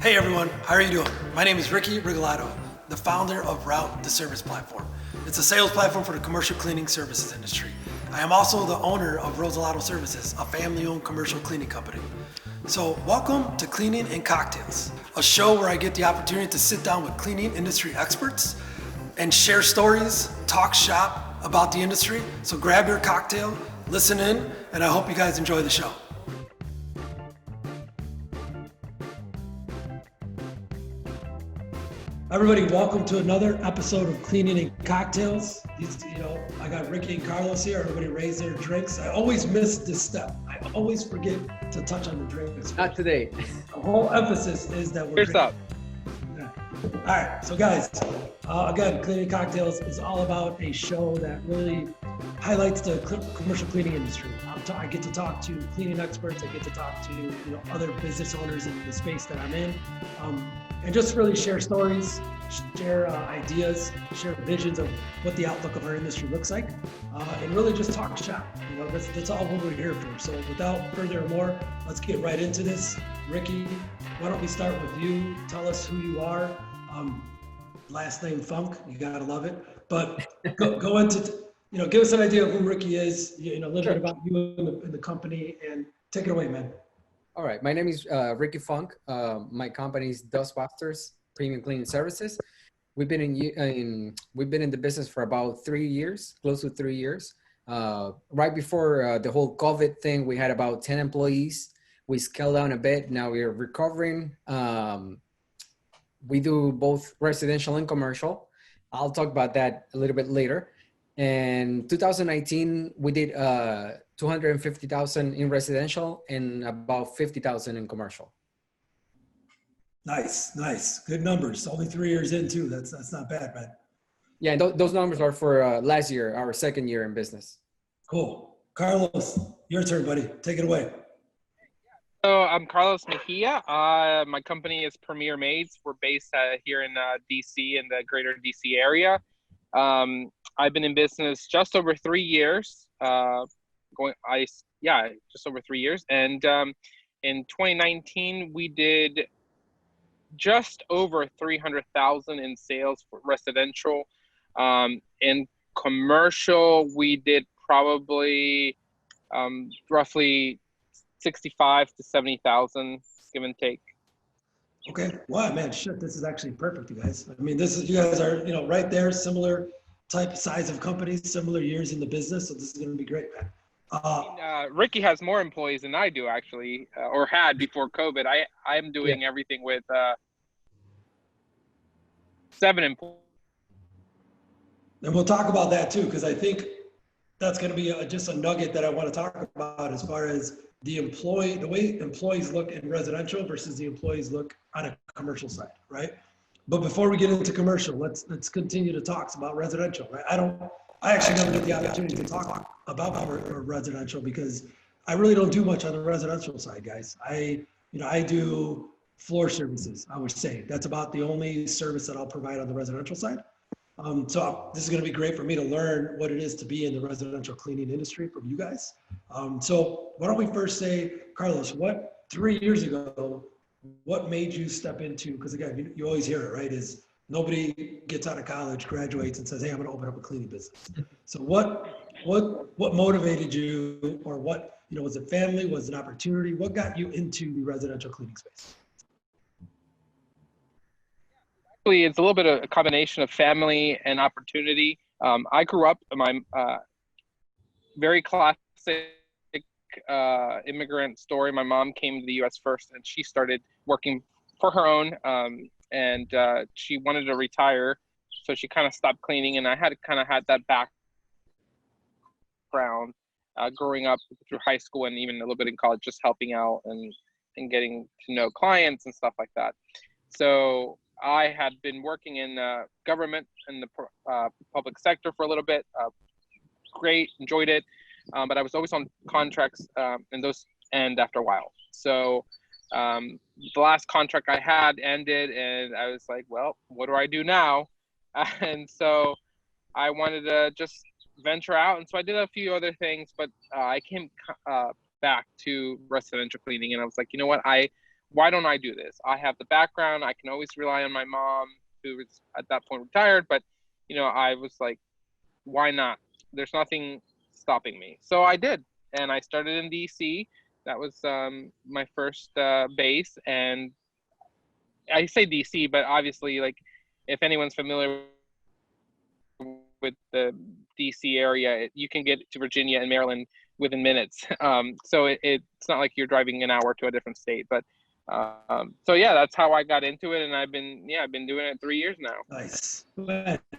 Hey everyone, how are you doing? My name is Ricardo, the founder of Route the Service Platform. It's a sales platform for the commercial cleaning services industry. I am also the owner of Rosalato Services, a family-owned commercial cleaning company. So welcome to Cleaning and Cocktails, a show where I get the opportunity to sit down with cleaning industry experts and share stories, talk shop about the industry. So grab your cocktail, listen in, and I hope you guys enjoy the show. Everybody, welcome to another episode of Cleaning and Cocktails. I got Ricky and Carlos here. Everybody raise their drinks. I always miss this step. I always forget to touch on the drinks. Not today. The whole emphasis is that we're Cheers up. Yeah. All right, so guys, again, Cleaning and Cocktails is all about a show that really highlights the commercial cleaning industry. I get to talk to cleaning experts. I get to talk to other business owners in the space that I'm in. And just really share stories, share ideas, share visions of what the outlook of our industry looks like, and really just talk shop. That's all what we're here for. So without further ado, let's get right into this. Ricky, why don't we start with you? Tell us who you are. Last name Funk, you gotta love it. But go into, give us an idea of who Ricky is. A little bit about you and the company, and take it away, man. All right, my name is Ricky Funk. My company is Dustbusters Premium Cleaning Services. We've been in the business for about 3 years, close to 3 years. Right before the whole COVID thing, we had about 10 employees. We scaled down a bit. Now we're recovering. We do both residential and commercial. I'll talk about that a little bit later. And 2019, we did 250,000 in residential and about 50,000 in commercial. Nice. Good numbers. Only 3 years in too. That's not bad, man. Yeah, and those numbers are for last year, our second year in business. Cool. Carlos, your turn, buddy. Take it away. So I'm Carlos Mejia. My company is Premier Maids. We're based here in DC, in the greater DC area. I've been in business just over 3 years. Just over 3 years. And in 2019, we did just over 300,000 in sales for residential. In commercial, we did probably roughly 65 to 70,000, give and take. Okay. Wow, man, shit, this is actually perfect, you guys. I mean, you guys are, right there, similar type size of companies, similar years in the business. So this is going to be great, man. Ricky has more employees than I do, actually, or had before COVID. I'm doing everything with 7 employees. And we'll talk about that too, because I think that's going to be just a nugget that I want to talk about as far as the way employees look in residential versus the employees look on a commercial side, right? But before we get into commercial, let's continue to talk about residential, right? I actually never get the opportunity to talk about residential because I really don't do much on the residential side, guys. I do floor services, I would say. That's about the only service that I'll provide on the residential side. So this is going to be great for me to learn what it is to be in the residential cleaning industry from you guys. So why don't we first say, Carlos, 3 years ago, what made you step into, because again, you always hear it, right, is nobody gets out of college, graduates and says, hey, I'm going to open up a cleaning business. So what motivated you, or what, was it family, was it an opportunity? What got you into the residential cleaning space? Actually, it's a little bit of a combination of family and opportunity. I grew up in my very classic immigrant story. My mom came to the U.S. first, and she started working for her own, and she wanted to retire, so she kind of stopped cleaning. And I had that background growing up through high school and even a little bit in college, just helping out and getting to know clients and stuff like that. So I had been working in government in the public sector for a little bit. Great, enjoyed it, but I was always on contracts, and those end after a while. So the last contract I had ended, and I was like, well, what do I do now? And so I wanted to just venture out, and so I did a few other things, but I came back to residential cleaning, and I was like, you know what, I why don't I do this? I have the background. I can always rely on my mom, who was at that point retired. But, you know, I was like, why not? There's nothing stopping me. So I did. And I started in DC. That was my first base. And I say DC, but obviously, like, if anyone's familiar with the DC area, you can get to Virginia and Maryland within minutes. So it's not like you're driving an hour to a different state. But so yeah, that's how I got into it, and I've been doing it 3 years now. Nice.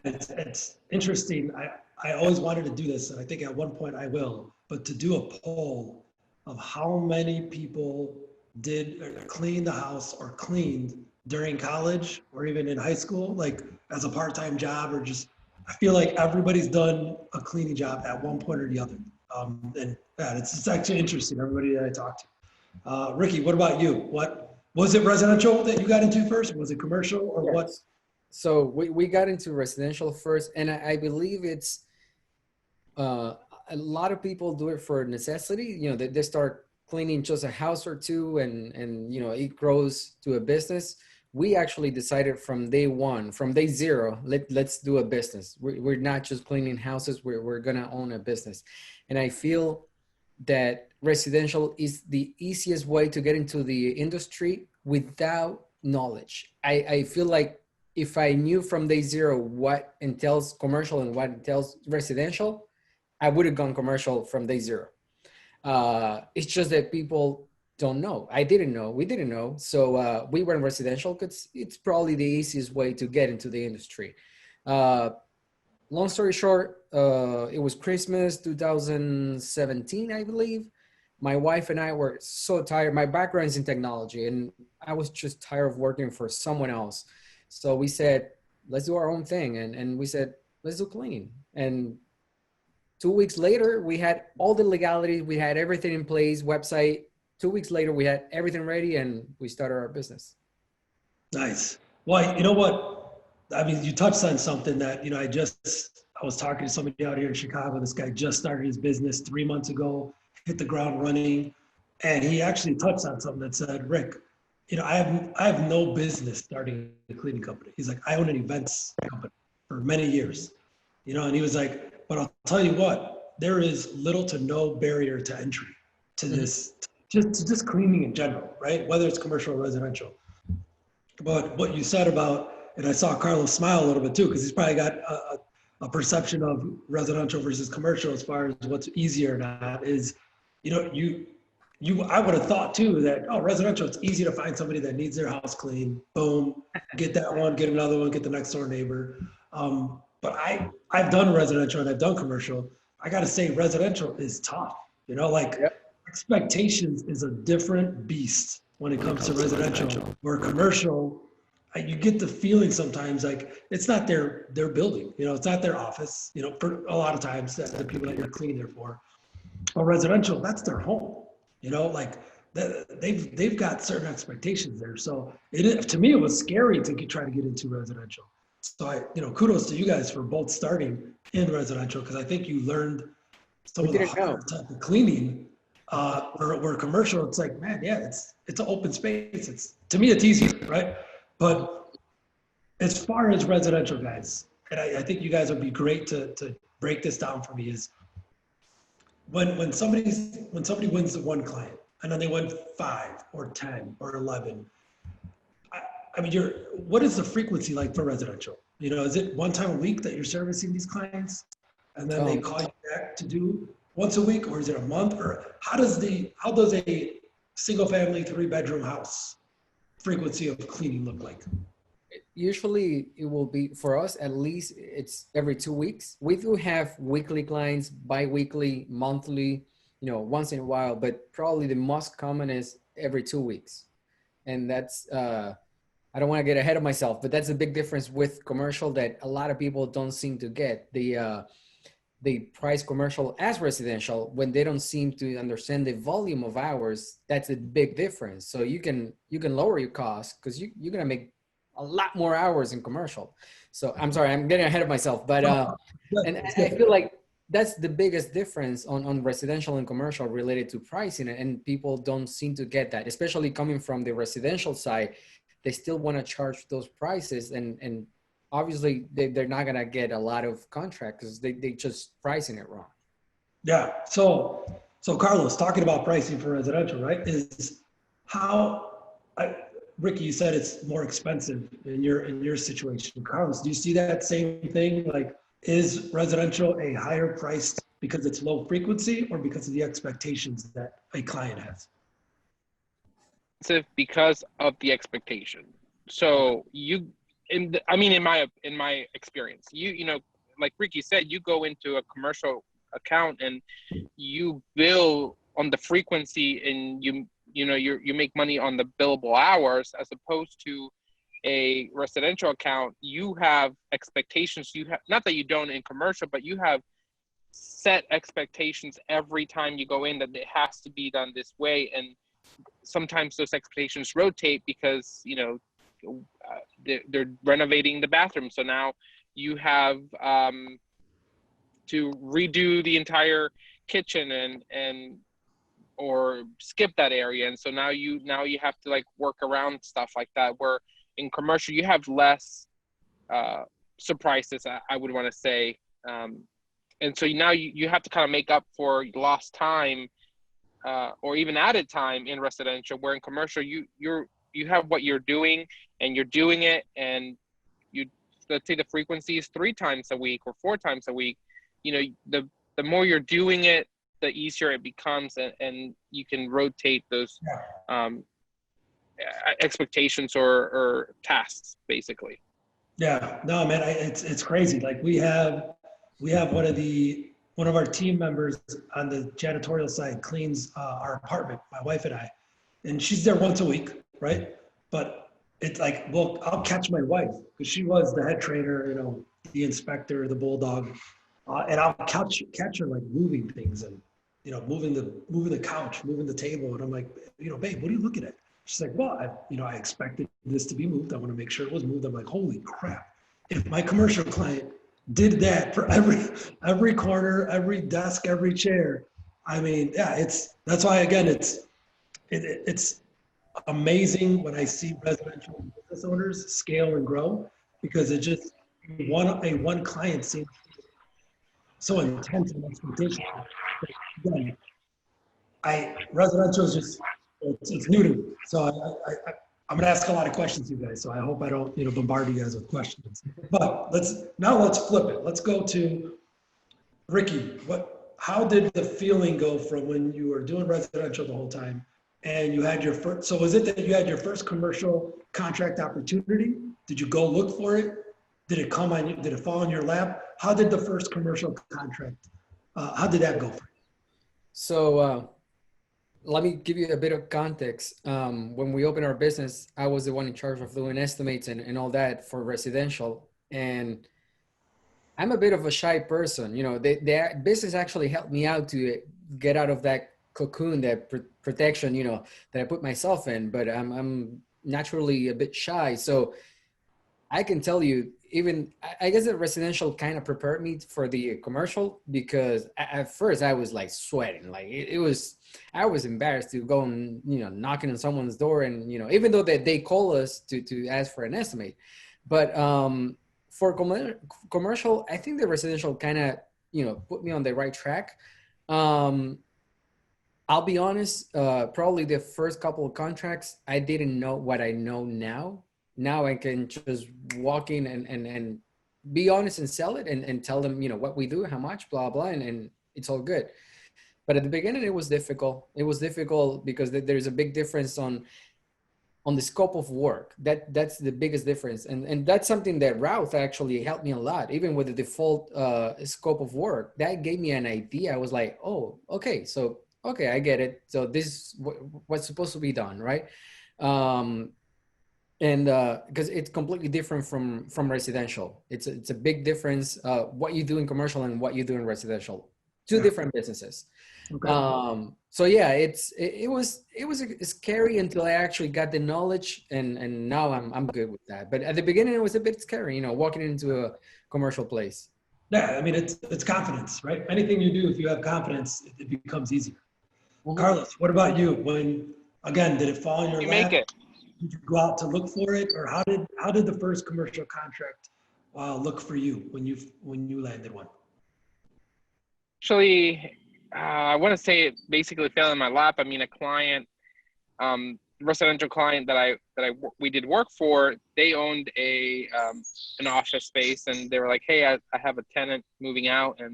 It's interesting. I always wanted to do this, and I think at one point I will. But to do a poll of how many people did clean the house or cleaned during college or even in high school, like as a part-time job, or just, I feel like everybody's done a cleaning job at one point or the other. And yeah, it's actually interesting, everybody that I talked to. Ricky, what about you? What was it, residential that you got into first? Was it commercial or Yes. what? So we got into residential first, and I believe it's a lot of people do it for necessity. You know, they start cleaning just a house or two, and you know, it grows to a business. We actually decided from day one, from day zero, let's do a business. We're not just cleaning houses. We're gonna own a business, and I feel that residential is the easiest way to get into the industry without knowledge. I feel like if I knew from day zero what entails commercial and what entails residential, I would have gone commercial from day zero. It's just that people don't know. I didn't know. We didn't know. So we went residential because it's probably the easiest way to get into the industry. Long story short, it was Christmas 2017, I believe. My wife and I were so tired. My background is in technology, and I was just tired of working for someone else. So we said, let's do our own thing. And we said, let's do cleaning. And 2 weeks later, we had all the legalities. We had everything in place, website. 2 weeks later, we had everything ready, and we started our business. Nice. Well, you know what? I mean, you touched on something that, you know, I was talking to somebody out here in Chicago. This guy just started his business 3 months ago, hit the ground running. And he actually touched on something that said, Rick, you know, I have no business starting a cleaning company. He's like, I own an events company for many years, you know, and he was like, but I'll tell you what, there is little to no barrier to entry to this, just cleaning in general, right? Whether it's commercial or residential. But what you said about, and I saw Carlos smile a little bit too, because he's probably got a perception of residential versus commercial as far as what's easier or not is, you know, I would have thought too that, oh, residential, it's easy to find somebody that needs their house clean. Boom, get that one, get another one, get the next door neighbor. But I've done residential and I've done commercial. I got to say residential is tough, you know, like expectations is a different beast when it comes to residential. Where commercial, you get the feeling sometimes like it's not their building, you know, it's not their office, you know, for a lot of times that the people that you're cleaning there for. Or residential, that's their home, you know, like they've got certain expectations there. So to me, it was scary to try to get into residential. So you know, kudos to you guys for both starting in residential, because I think you learned some of the harder type of cleaning. Where commercial, it's like, man, yeah, it's an open space. To me, it's easier, right? But as far as residential, guys, and I think you guys would be great to break this down for me, is when somebody wins one client and then they win 5 or 10 or 11. I mean, what is the frequency like for residential? You know, is it one time a week that you're servicing these clients, and then they call you back to do once a week, or is it a month, or how does a single family 3-bedroom house frequency of cleaning look like? Usually it will be, for us at least, it's every 2 weeks. We do have weekly clients, bi-weekly, monthly, you know, once in a while, but probably the most common is every 2 weeks. And that's, I don't want to get ahead of myself, but that's a big difference with commercial that a lot of people don't seem to get. They price commercial as residential when they don't seem to understand the volume of hours. That's a big difference. So you can lower your costs because you're gonna make a lot more hours in commercial. So I'm sorry, I'm getting ahead of myself, but and I feel like that's the biggest difference on residential and commercial related to pricing, and people don't seem to get that, especially coming from the residential side. They still want to charge those prices, and obviously they're not going to get a lot of contracts because they just pricing it wrong. Yeah. So Carlos, talking about pricing for residential, right? Is how Ricky, you said it's more expensive in your situation. Carlos, do you see that same thing? Like, is residential a higher price because it's low frequency or because of the expectations that a client has? Because of the expectation. So in my experience, you know, like Ricky said, you go into a commercial account and you bill on the frequency, and you make money on the billable hours, as opposed to a residential account. You have expectations. You have, not that you don't in commercial, but you have set expectations every time you go in, that it has to be done this way. And sometimes those expectations rotate because, you know, they're renovating the bathroom. So now you have to redo the entire kitchen and or skip that area. And so now you have to like work around stuff like that, where in commercial you have less surprises, I would want to say. And so now you have to kind of make up for lost time or even added time in residential, where in commercial you have what you're doing and you're doing it, and let's say the frequency is 3 times a week or 4 times a week. You know, the more you're doing it, the easier it becomes, and you can rotate those expectations or tasks, basically. Yeah, no, man, it's crazy. Like we have one of our team members on the janitorial side cleans our apartment, my wife and I, and she's there once a week, right? But it's like, well, I'll catch my wife because she was the head trainer, you know, the inspector, the bulldog, and I'll catch her like moving things and, you know, moving the couch, moving the table, and I'm like, you know, babe, what are you looking at? She's like, well, I expected this to be moved. I want to make sure it was moved. I'm like, holy crap! If my commercial client did that for every corner, every desk, every chair, I mean, yeah, that's why again, it's amazing when I see residential business owners scale and grow, because it just one client seems so intense and expectation. Again, residential is just it's new to me, so I'm gonna ask a lot of questions, you guys. So I hope I don't bombard you guys with questions. But let's flip it. Let's go to Ricky. How did the feeling go from when you were doing residential the whole time and you had your first? So was it that you had your first commercial contract opportunity? Did you go look for it? Did it come on you? Did it fall in your lap? How did the first commercial contract? How did that go for you? So let me give you a bit of context. When we opened our business, I was the one in charge of doing estimates and all that for residential. And I'm a bit of a shy person. You know, the business actually helped me out to get out of that cocoon, that protection, you know, that I put myself in. But I'm naturally a bit shy. So I can tell you, even I guess the residential kind of prepared me for the commercial, because at first I was like sweating, like I was embarrassed to go and, you know, knocking on someone's door, and, you know, even though they call us to ask for an estimate. But for commercial, I think the residential kind of, you know, put me on the right track. I'll be honest, probably the first couple of contracts, I didn't know what I know now. Now I can just walk in and be honest and sell it and tell them, you know, what we do, how much, blah, blah, and it's all good. But at the beginning, it was difficult. It was difficult because there's a big difference on the scope of work. That's the biggest difference. And that's something that Routh actually helped me a lot, even with the default scope of work. That gave me an idea. I was like, oh, okay, I get it. So this is what's supposed to be done, right? And because it's completely different from residential. It's a big difference, what you do in commercial and what you do in residential. Two different businesses. Okay. So yeah, it was scary until I actually got the knowledge, and now I'm good with that. But at the beginning, it was a bit scary, you know, walking into a commercial place. Yeah, I mean, it's confidence, right? Anything you do, if you have confidence, it becomes easier. Mhm. Carlos, what about you? When, again, did it fall in your You lap? make it. Did you go out to look for it, or how did the first commercial contract look for you when you landed one? Actually, I want to say it basically fell in my lap. I mean, a client, residential client we did work for, they owned an office space, and they were like, "Hey, I have a tenant moving out, and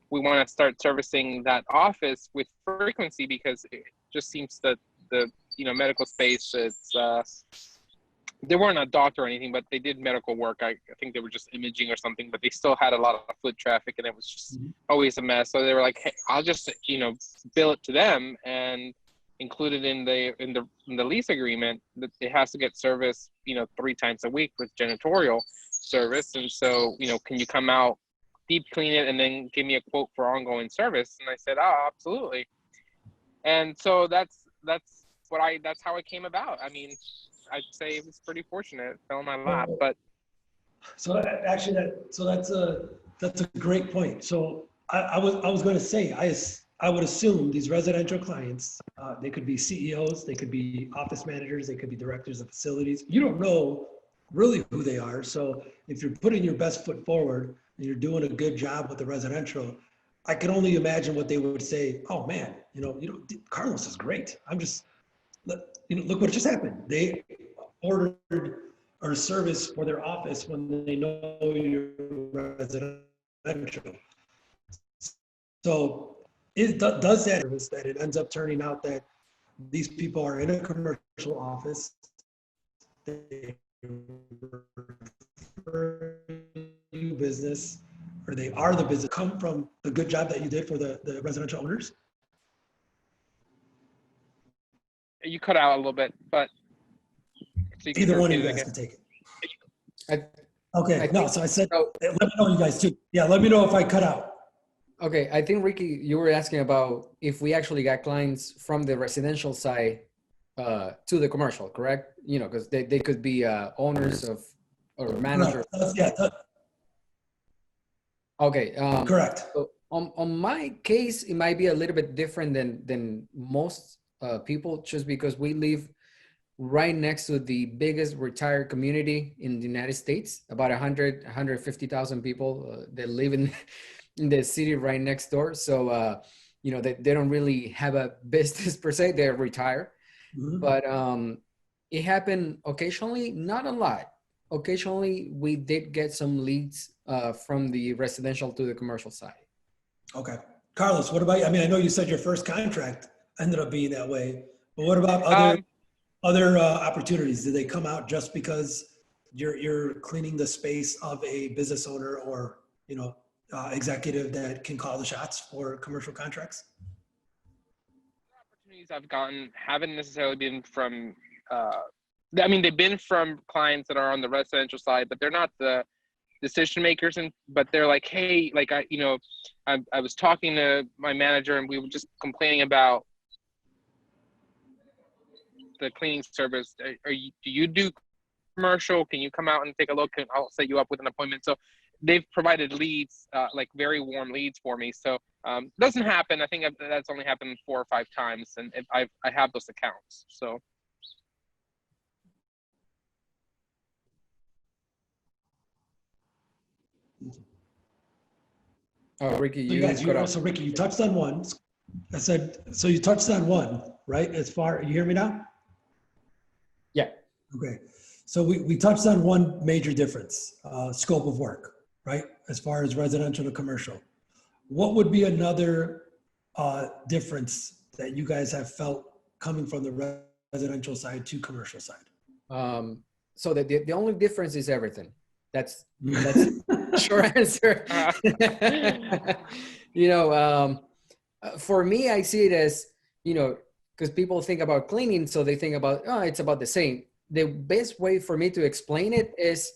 we want to start servicing that office with frequency because it just seems that the medical space they weren't a doctor or anything, but they did medical work. I think they were just imaging or something, but they still had a lot of foot traffic, and it was just always a mess. So they were like, "Hey, I'll just bill it to them and include it in the lease agreement that it has to get service 3 times a week with janitorial service. And so can you come out, deep clean it, and then give me a quote for ongoing service?" And I said, "Oh, absolutely." And so that's how it came about. I mean, I'd say it was pretty fortunate. It fell in my lap, but So actually, that's a great point. So I was going to say I would assume these residential clients, they could be CEOs, they could be office managers, they could be directors of facilities. You don't know really who they are. So if you're putting your best foot forward and you're doing a good job with the residential, I can only imagine what they would say. "Oh man, Carlos is great. Look what just happened. They ordered or service for their office when they know you're residential." So does that service that it ends up turning out that these people are in a commercial office, they do business, or they are the business, come from the good job that you did for the residential owners? you cut out a little bit, but so you can Either one of repeat you it guys again. can take it. I Okay, no, think so I said, so. let me know, you guys too. Yeah, let me know if I cut out. Okay, I think Ricky, you were asking about if we actually got clients from the residential side to the commercial, correct? Because they could be owners of or managers. Correct. Okay. Correct. So on my case, it might be a little bit different than most people, just because we live right next to the biggest retired community in the United States. About 150,000 people that live in the city right next door. So they don't really have a business per se. They're retired. Mhm. But it happened occasionally, not a lot. Occasionally, we did get some leads from the residential to the commercial side. Okay. Carlos, what about you? I mean, I know you said your first contract ended up being that way, but what about other opportunities? Did they come out just because you're cleaning the space of a business owner or executive that can call the shots for commercial contracts? Opportunities I've gotten haven't necessarily been from they've been from clients that are on the residential side, but they're not the decision makers. But they're like, "Hey, like I was talking to my manager, and we were just complaining about the cleaning service. Do you do commercial? Can you come out and take a look? And I'll set you up with an appointment." So they've provided leads, like very warm leads for me. So it doesn't happen. I think that's only happened 4 or 5 times, and I have those accounts. So. Oh, Ricky, So Ricky, you touched on one. I said, so you touched on one, right? You hear me now? Yeah. Okay. So we touched on one major difference, scope of work, right? As far as residential to commercial. What would be another difference that you guys have felt coming from the residential side to commercial side? So the only difference is everything. That's short answer. For me, I see it as, because people think about cleaning, so they think about, oh, it's about the same. The best way for me to explain it is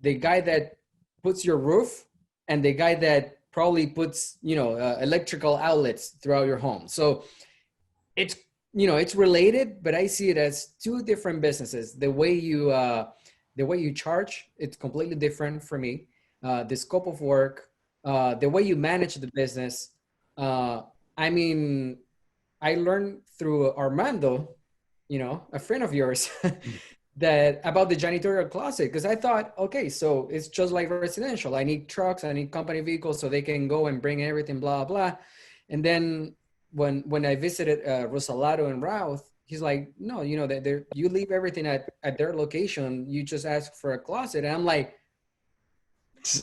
the guy that puts your roof and the guy that probably puts, electrical outlets throughout your home. So it's related, but I see it as 2 different businesses. The way you charge, it's completely different for me. The scope of work, the way you manage the business. I mean, I learned through Armando, you know, a friend of yours, that about the janitorial closet, because I thought, okay, so it's just like residential. I need trucks, I need company vehicles so they can go and bring everything, blah blah. And then when I visited Rosalado and Routh, he's like, no, you know, that you leave everything at their location. You just ask for a closet, and I'm like,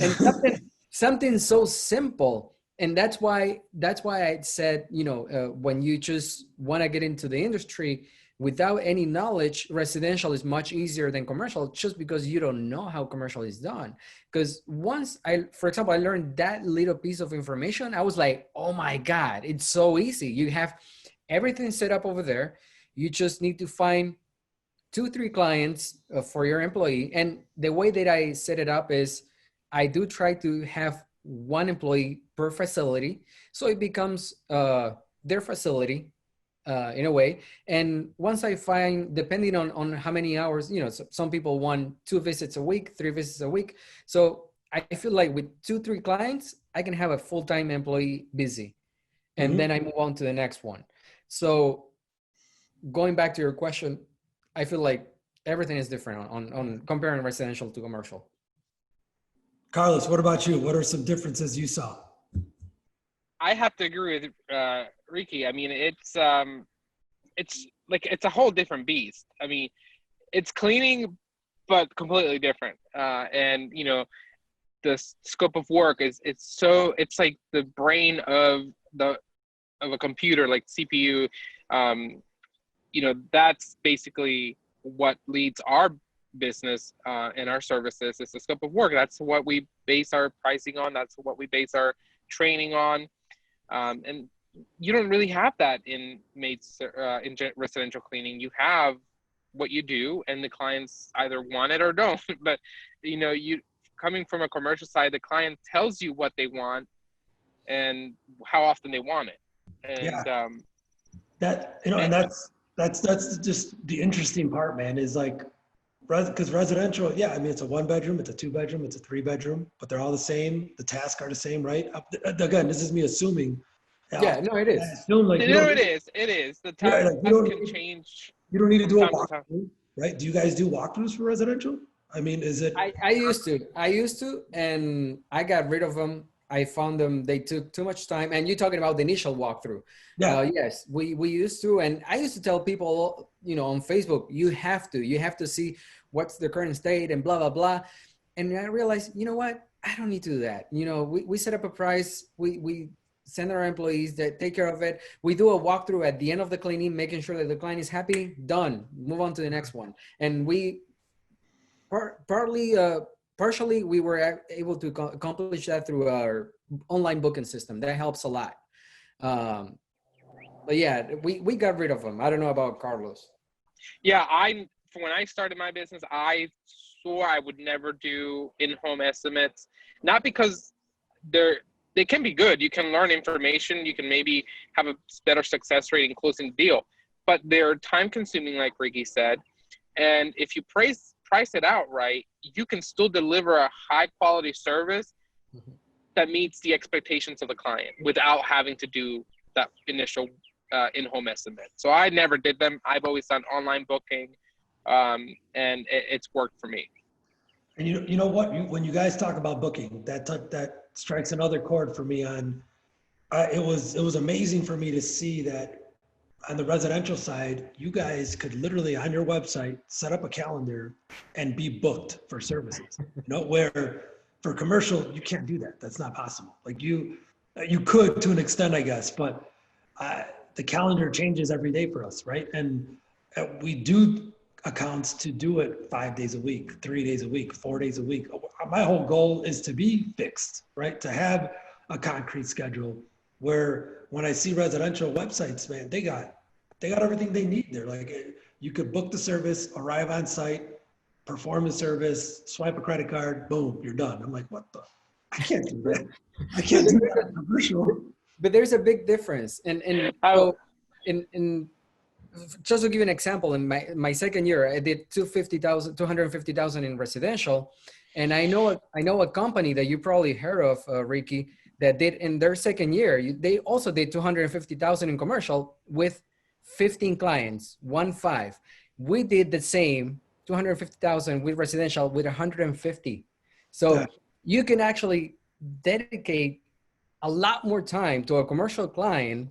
and something so simple. And that's why I said, you know, when you just want to get into the industry without any knowledge, residential is much easier than commercial, just because you don't know how commercial is done. Because once for example, I learned that little piece of information, I was like, oh my God, it's so easy. You have everything set up over there. You just need to find 2-3 clients for your employee. And the way that I set it up is I do try to have 1 employee per facility. So it becomes their facility in a way. And once I find, depending on how many hours, you know, some people want 2 visits a week, 3 visits a week. So I feel like with 2-3 clients, I can have a full-time employee busy. And then I move on to the next one. So going back to your question, I feel like everything is different on comparing residential to commercial. Carlos, what about you? What are some differences you saw? I have to agree with Ricky. I mean, it's like it's a whole different beast. I mean, it's cleaning, but completely different. And you know, the scope of work is it's like the brain of a computer, like CPU. You know, that's basically what leads our business and our services. Is the scope of work. That's what we base our pricing on. That's what we base our training on. And you don't really have that in Maids, in residential cleaning. You have what you do, and the clients either want it or don't. But you know, you coming from a commercial side, the client tells you what they want and how often they want it. And that, you know, and that's just the interesting part, man, is like, because residential, yeah, I mean, it's a 1-bedroom, it's a 2-bedroom, it's a 3-bedroom, but they're all the same. The tasks are the same, right? Again, this is me assuming. Yeah, no, it is. I assume, like, it is. The task can change. You don't need to do a walkthrough, right? Do you guys do walkthroughs for residential? I mean, is it? I used to, and I got rid of them. I found them, they took too much time. And you're talking about the initial walkthrough. Yeah. Yes, we used to, and I used to tell people, you know, on Facebook, you have to see what's the current state and blah, blah, blah. And I realized, you know what? I don't need to do that. You know, we set up a price, we send our employees that take care of it. We do a walkthrough at the end of the cleaning, making sure that the client is happy, done, move on to the next one. And we partially, we were able to accomplish that through our online booking system. That helps a lot. But yeah, we got rid of them. I don't know about Carlos. Yeah, when I started my business, I swore I would never do in-home estimates. Not because they can be good. You can learn information. You can maybe have a better success rate in closing the deal. But they're time-consuming, like Ricky said. And if you price it out right, you can still deliver a high-quality service that meets the expectations of the client without having to do that initial in-home estimate. So I never did them. I've always done online booking, and it's worked for me. And you know what? When you guys talk about booking, that strikes another chord for me. It was amazing for me to see that on the residential side, you guys could literally on your website set up a calendar and be booked for services. You know, where for commercial you can't do that. That's not possible. Like you could to an extent, I guess, but the calendar changes every day for us, right? And we do accounts to do it 5 days a week, 3 days a week, 4 days a week. My whole goal is to be fixed, right? To have a concrete schedule where when I see residential websites, man, they got everything they need there. Like you could book the service, arrive on site, perform the service, swipe a credit card, boom, you're done. I'm like, what the? I can't do that. I can't do that in commercial. But there's a big difference. And so in just to give you an example, in my second year, I did 250,000 in residential. And I know a company that you probably heard of, Ricky, that did in their second year. They also did 250,000 in commercial with 15 clients, 1-5. We did the same, 250,000 with residential with 150. So Yeah. you can actually dedicate a lot more time to a commercial client,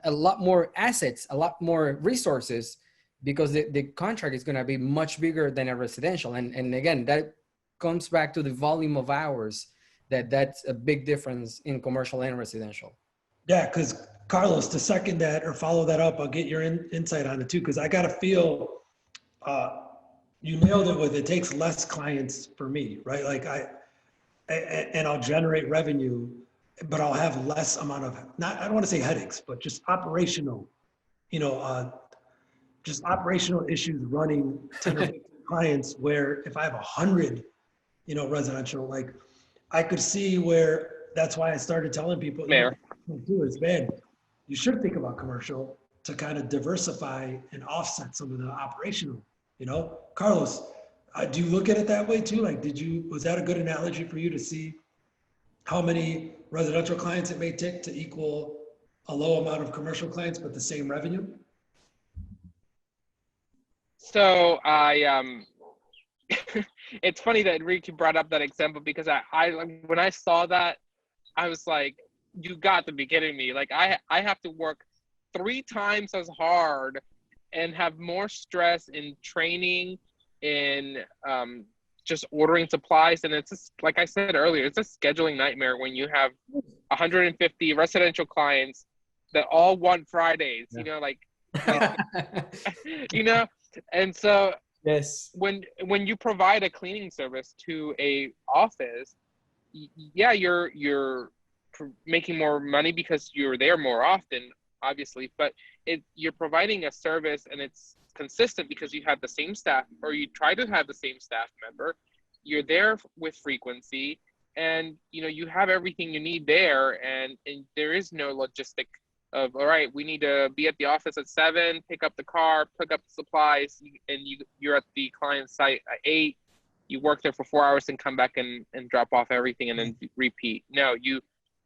a lot more assets, a lot more resources, because the contract is going to be much bigger than a residential. And again, that comes back to the volume of hours. That's a big difference in commercial and residential. Yeah, because Carlos, to second that or follow that up, I'll get your insight on it too, because I got to feel you nailed it with it takes less clients for me, right? Like and I'll generate revenue, but I'll have less amount of, not, I don't want to say headaches, but just operational, just operational issues running 10 or 15 clients, where if I have 100, residential, like I could see where that's why I started telling people, Mayor. do is, man, you should think about commercial to kind of diversify and offset some of the operational, Carlos, do you look at it that way too? Like, was that a good analogy for you to see how many residential clients it may take to equal a low amount of commercial clients, but the same revenue? So it's funny that Ricky brought up that example, because I when I saw that, I was like, you got to be kidding me. Like I have to work 3 times as hard and have more stress in training, in just ordering supplies. And it's just, like I said earlier, it's a scheduling nightmare when you have 150 residential clients that all want Fridays, like and so yes, when you provide a cleaning service to a office, yeah, you're making more money because you're there more often, obviously, but you're providing a service and it's consistent because you have the same staff, or you try to have the same staff member. You're there with frequency, and you have everything you need there, and there is no logistic of, all right, we need to be at the office at 7, pick up the car, pick up the supplies, and you're at the client site at 8. You work there for 4 hours and come back and drop off everything and then repeat. No,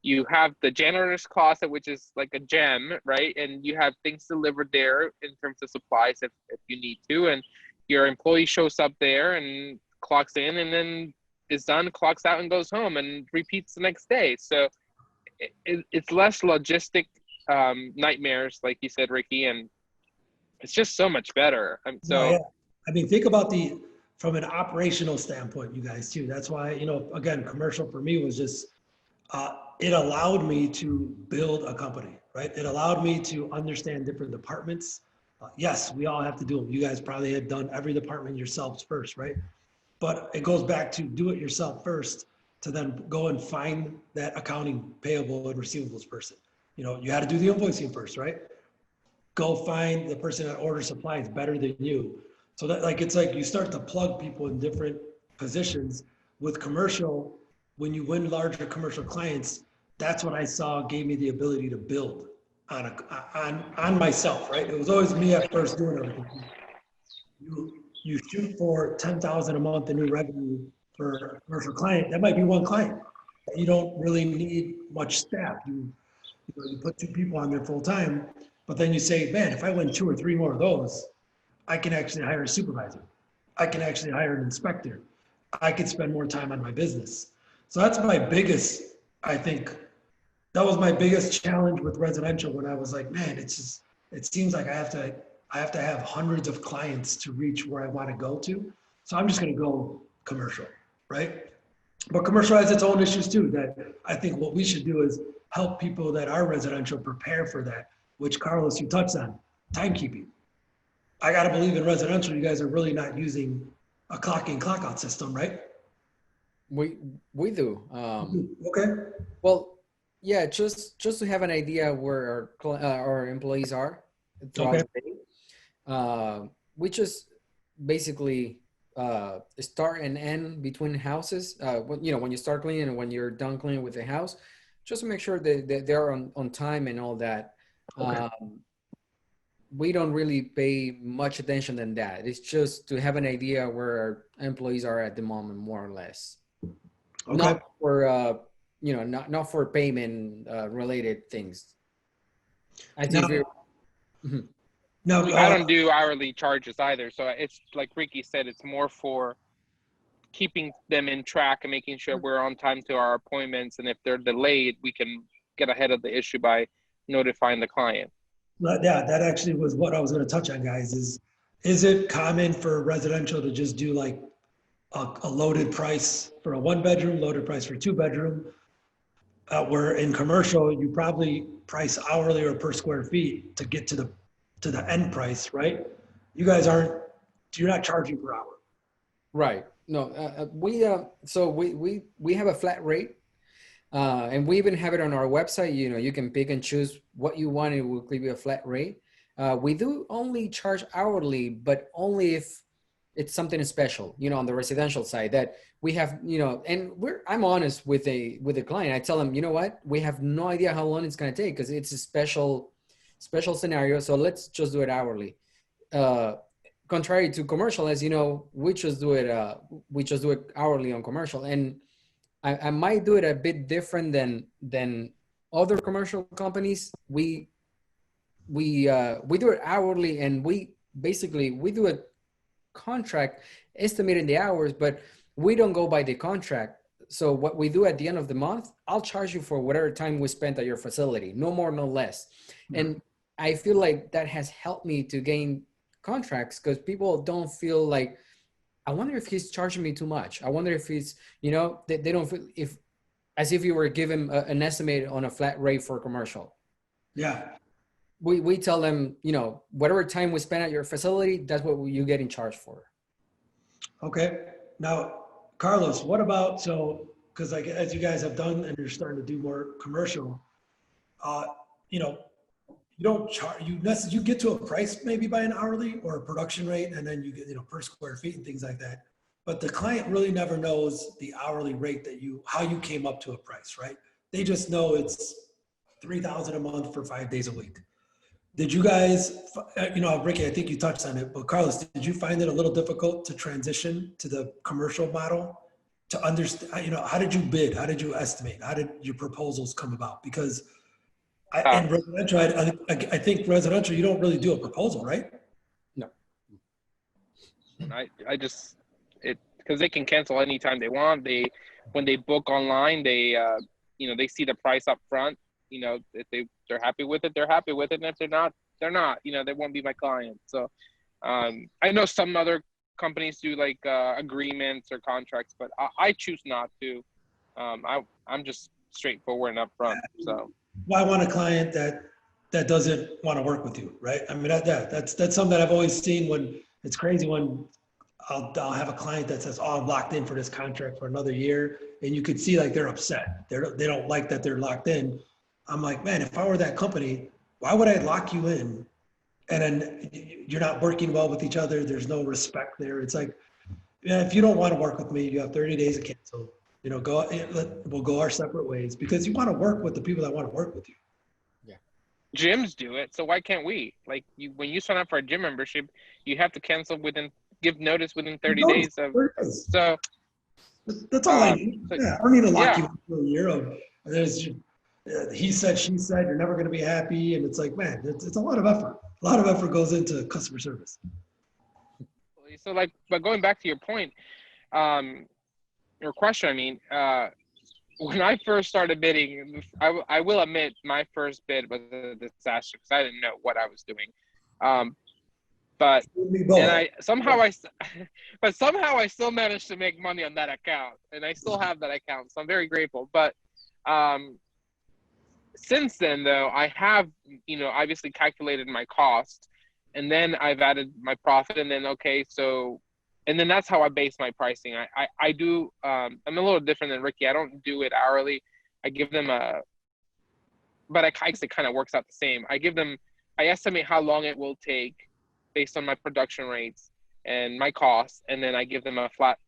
you have the janitor's closet, which is like a gem, right? And you have things delivered there in terms of supplies if you need to. And your employee shows up there and clocks in and then is done, clocks out and goes home and repeats the next day. So it's less logistic nightmares, like you said, Ricky, and it's just so much better. I mean, think about from an operational standpoint, you guys too. That's why, again, commercial for me was just, it allowed me to build a company, right? It allowed me to understand different departments. Yes, we all have to do them. You guys probably had done every department yourselves first, right? But it goes back to do it yourself first to then go and find that accounting, payable, and receivables person. You had to do the invoicing first, right? Go find the person that orders supplies better than you. So that it's like you start to plug people in different positions. With commercial, when you win larger commercial clients, that's what I saw gave me the ability to build on myself, right? It was always me at first doing everything. You shoot for 10,000 a month in new revenue for a commercial client. That might be one client. You don't really need much staff. You put 2 people on there full time, but then you say, man, if I win 2 or 3 more of those, I can actually hire a supervisor. I can actually hire an inspector. I could spend more time on my business. So that's my biggest, I think, that was my biggest challenge with residential, when I was like, man, it seems like I have to have hundreds of clients to reach where I want to go to. So I'm just going to go commercial, right? But commercial has its own issues too, that I think what we should do is help people that are residential prepare for that, which Carlos, you touched on, timekeeping. I got to believe in residential, you guys are really not using a clock in, clock out system, right? We do. Okay. Well, yeah, just to have an idea where our employees are throughout the day. We just basically start and end between houses. When you start cleaning and when you're done cleaning with the house, just to make sure that they're on time and all that. Okay. we don't really pay much attention than that. It's just to have an idea where our employees are at the moment, more or less. Okay. Not for not for payment related things. I think Now, no, I don't do hourly charges either. So it's like Ricky said, it's more for keeping them in track and making sure we're on time to our appointments. And if they're delayed, we can get ahead of the issue by notifying the client. yeah, that actually was what I was going to touch on, guys. Is it common for residential to just do like a loaded price for a 1-bedroom, loaded price for 2-bedroom? Where in commercial, you probably price hourly or per square feet to get to the end price, right? You guys you're not charging per hour. Right. No, we have a flat rate, and we even have it on our website. You can pick and choose what you want, and it will give you a flat rate. We do only charge hourly, but only if it's something special, on the residential side that we have, and I'm honest with the client. I tell them, you know what, we have no idea how long it's going to take because it's a special scenario. So let's just do it hourly. Contrary to commercial, as you know, we just do it hourly on commercial. And I might do it a bit different than other commercial companies. We do it hourly, and we do a contract estimating the hours, but we don't go by the contract. So what we do at the end of the month, I'll charge you for whatever time we spent at your facility, no more, no less. Mm-hmm. And I feel like that has helped me to gain contracts because people don't feel like, I wonder if he's charging me too much. I wonder if he's, they don't feel as if you were given an estimate on a flat rate for commercial. Yeah. We tell them, whatever time we spend at your facility, that's what you get in charge for. Okay. Now, Carlos, what about, because as you guys have done and you're starting to do more commercial, you don't charge, you get to a price maybe by an hourly or a production rate, and then you get, per square feet and things like that. But the client really never knows the hourly rate how you came up to a price, right? They just know it's $3,000 a month for 5 days a week. Did you guys, Ricky, I think you touched on it, but Carlos, did you find it a little difficult to transition to the commercial model to understand, how did you bid? How did you estimate? How did your proposals come about? Because in residential, I think residential, you don't really do a proposal, right? No. Because they can cancel anytime they want. When they book online, they see the price up front. If they're happy with it, they're happy with it. And if they're not, they're not. They won't be my client. So I know some other companies do like agreements or contracts, but I choose not to. I'm just straightforward and upfront. So. Well, I want a client that doesn't want to work with you, right? I mean, that's something that I've always seen when it's crazy when I'll have a client that says, "Oh, I'm locked in for this contract for another year," and you could see like they're upset. They don't like that they're locked in. I'm like, man, if I were that company, why would I lock you in? And then you're not working well with each other. There's no respect there. It's like, if you don't want to work with me, you have 30 days to cancel. We'll go our separate ways because you want to work with the people that want to work with you. Yeah. Gyms do it, so why can't we? Like when you sign up for a gym membership, you have to give notice within 30 days of. So that's all I need. Yeah, I don't need to lock you in for a year. There's he said, she said, you're never going to be happy, and it's like, man, it's a lot of effort. A lot of effort goes into customer service. So but going back to your point, your question, when I first started bidding, I will admit my first bid was a disaster because I didn't know what I was doing. But somehow I still managed to make money on that account, and I still have that account, so I'm very grateful. But since then, though, I have obviously calculated my cost, and then I've added my profit, and then and then that's how I base my pricing. I do, I'm a little different than Ricky. I don't do it hourly. I give them but it kind of works out the same. I estimate how long it will take based on my production rates and my costs. And then I give them a flat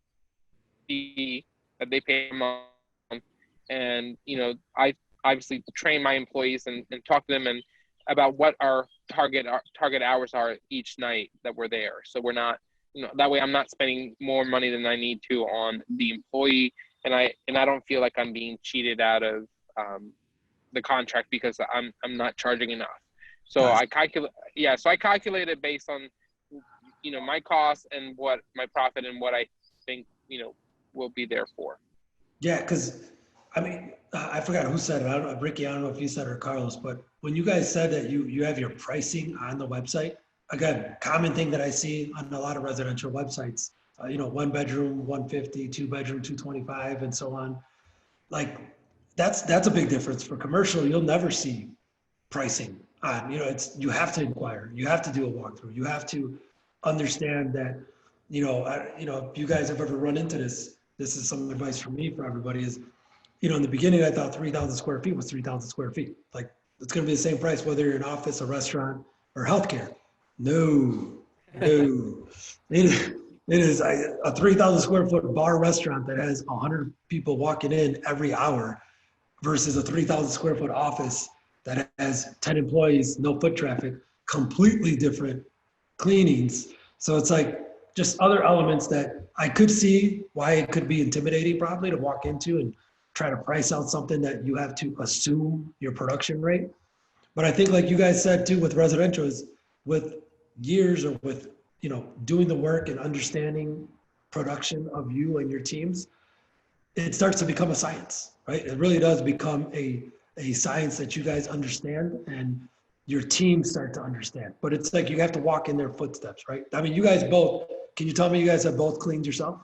fee that they pay a month. And, I obviously train my employees and talk to them and about what our target hours are each night that we're there. So we're not, that way I'm not spending more money than I need to on the employee, and I don't feel like I'm being cheated out of the contract because I'm not charging enough. So I calculate it based on my costs and what my profit and what I think will be there for. Yeah, because I mean, I forgot who said it. I don't know, Ricky, I don't know if you said it or Carlos, but when you guys said that you have your pricing on the website, again, common thing that I see on a lot of residential websites, 1 bedroom, 150, 2 bedroom, 225, and so on. Like that's a big difference. For commercial, you'll never see pricing on, you have to inquire, you have to do a walkthrough, you have to understand that, if you guys have ever run into this is some advice from me for everybody is, in the beginning, I thought 3,000 square feet was 3,000 square feet. Like, it's going to be the same price whether you're an office, a restaurant, or healthcare. No. It is a 3,000 square foot bar restaurant that has 100 people walking in every hour versus a 3,000 square foot office that has 10 employees, no foot traffic, completely different cleanings. So it's like just other elements that I could see why it could be intimidating probably to walk into and try to price out something that you have to assume your production rate. But I think like you guys said too with residential is with years or with, doing the work and understanding production of you and your teams, it starts to become a science, right? It really does become a science that you guys understand and your team start to understand. But it's like you have to walk in their footsteps, right? I mean, you guys both, can you tell me you guys have both cleaned yourself?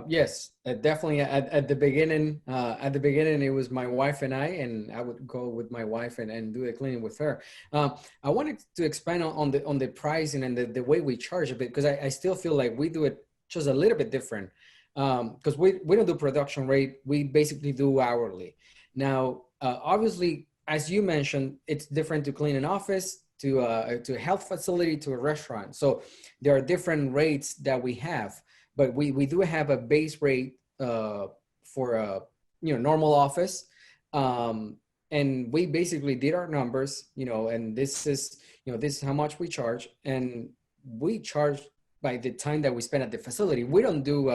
Yes, definitely. At the beginning, it was my wife and I would go with my wife and do the cleaning with her. I wanted to expand on the pricing and the way we charge a bit, because I still feel like we do it just a little bit different. Because we don't do production rate, we basically do hourly. Now, obviously, as you mentioned, it's different to clean an office, to a health facility, to a restaurant. So there are different rates that we have. But we do have a base rate for a normal office, and we basically did our numbers, and this is how much we charge, and we charge by the time that we spend at the facility. We don't do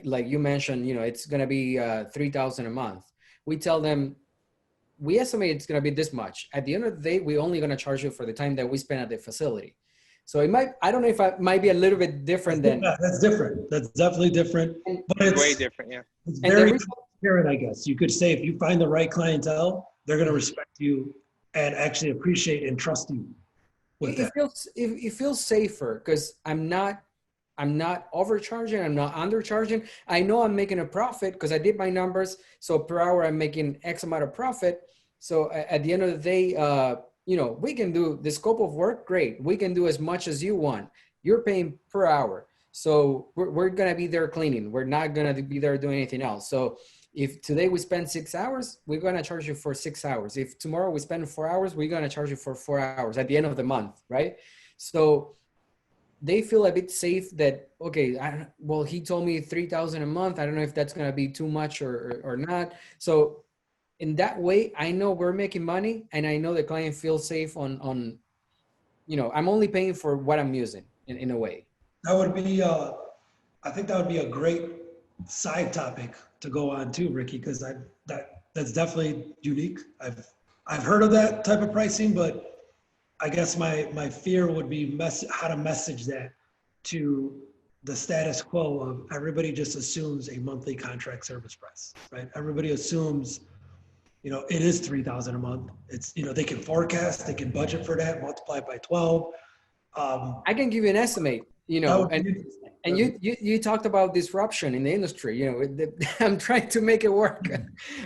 like you mentioned, it's gonna be $3,000 a month. We tell them we estimate it's gonna be this much. At the end of the day, we're only gonna charge you for the time that we spend at the facility. So I don't know if it might be a little bit different than. Yeah, that's different. That's definitely different. But it's way different, yeah. It's very transparent, I guess. You could say if you find the right clientele, they're going to respect you and actually appreciate and trust you with that. It feels safer because I'm not overcharging, I'm not undercharging. I know I'm making a profit because I did my numbers. So per hour, I'm making X amount of profit. So at the end of the day, we can do the scope of work. Great. We can do as much as you want. You're paying per hour. So we're going to be there cleaning. We're not going to be there doing anything else. So if today we spend 6 hours, we're going to charge you for 6 hours. If tomorrow we spend 4 hours, we're going to charge you for 4 hours at the end of the month. Right. So they feel a bit safe that, okay, he told me 3,000 a month. I don't know if that's going to be too much or not. So in that way, I know we're making money and I know the client feels safe on I'm only paying for what I'm using in a way. That would be, I think that would be a great side topic to go on too, Ricky, because that's definitely unique. I've heard of that type of pricing, but I guess my fear would be how to message that to the status quo of everybody just assumes a monthly contract service price, right? Everybody assumes it is 3,000 a month. It's, they can forecast, they can budget for that, multiply it by 12. I can give you an estimate, and you talked about disruption in the industry, I'm trying to make it work.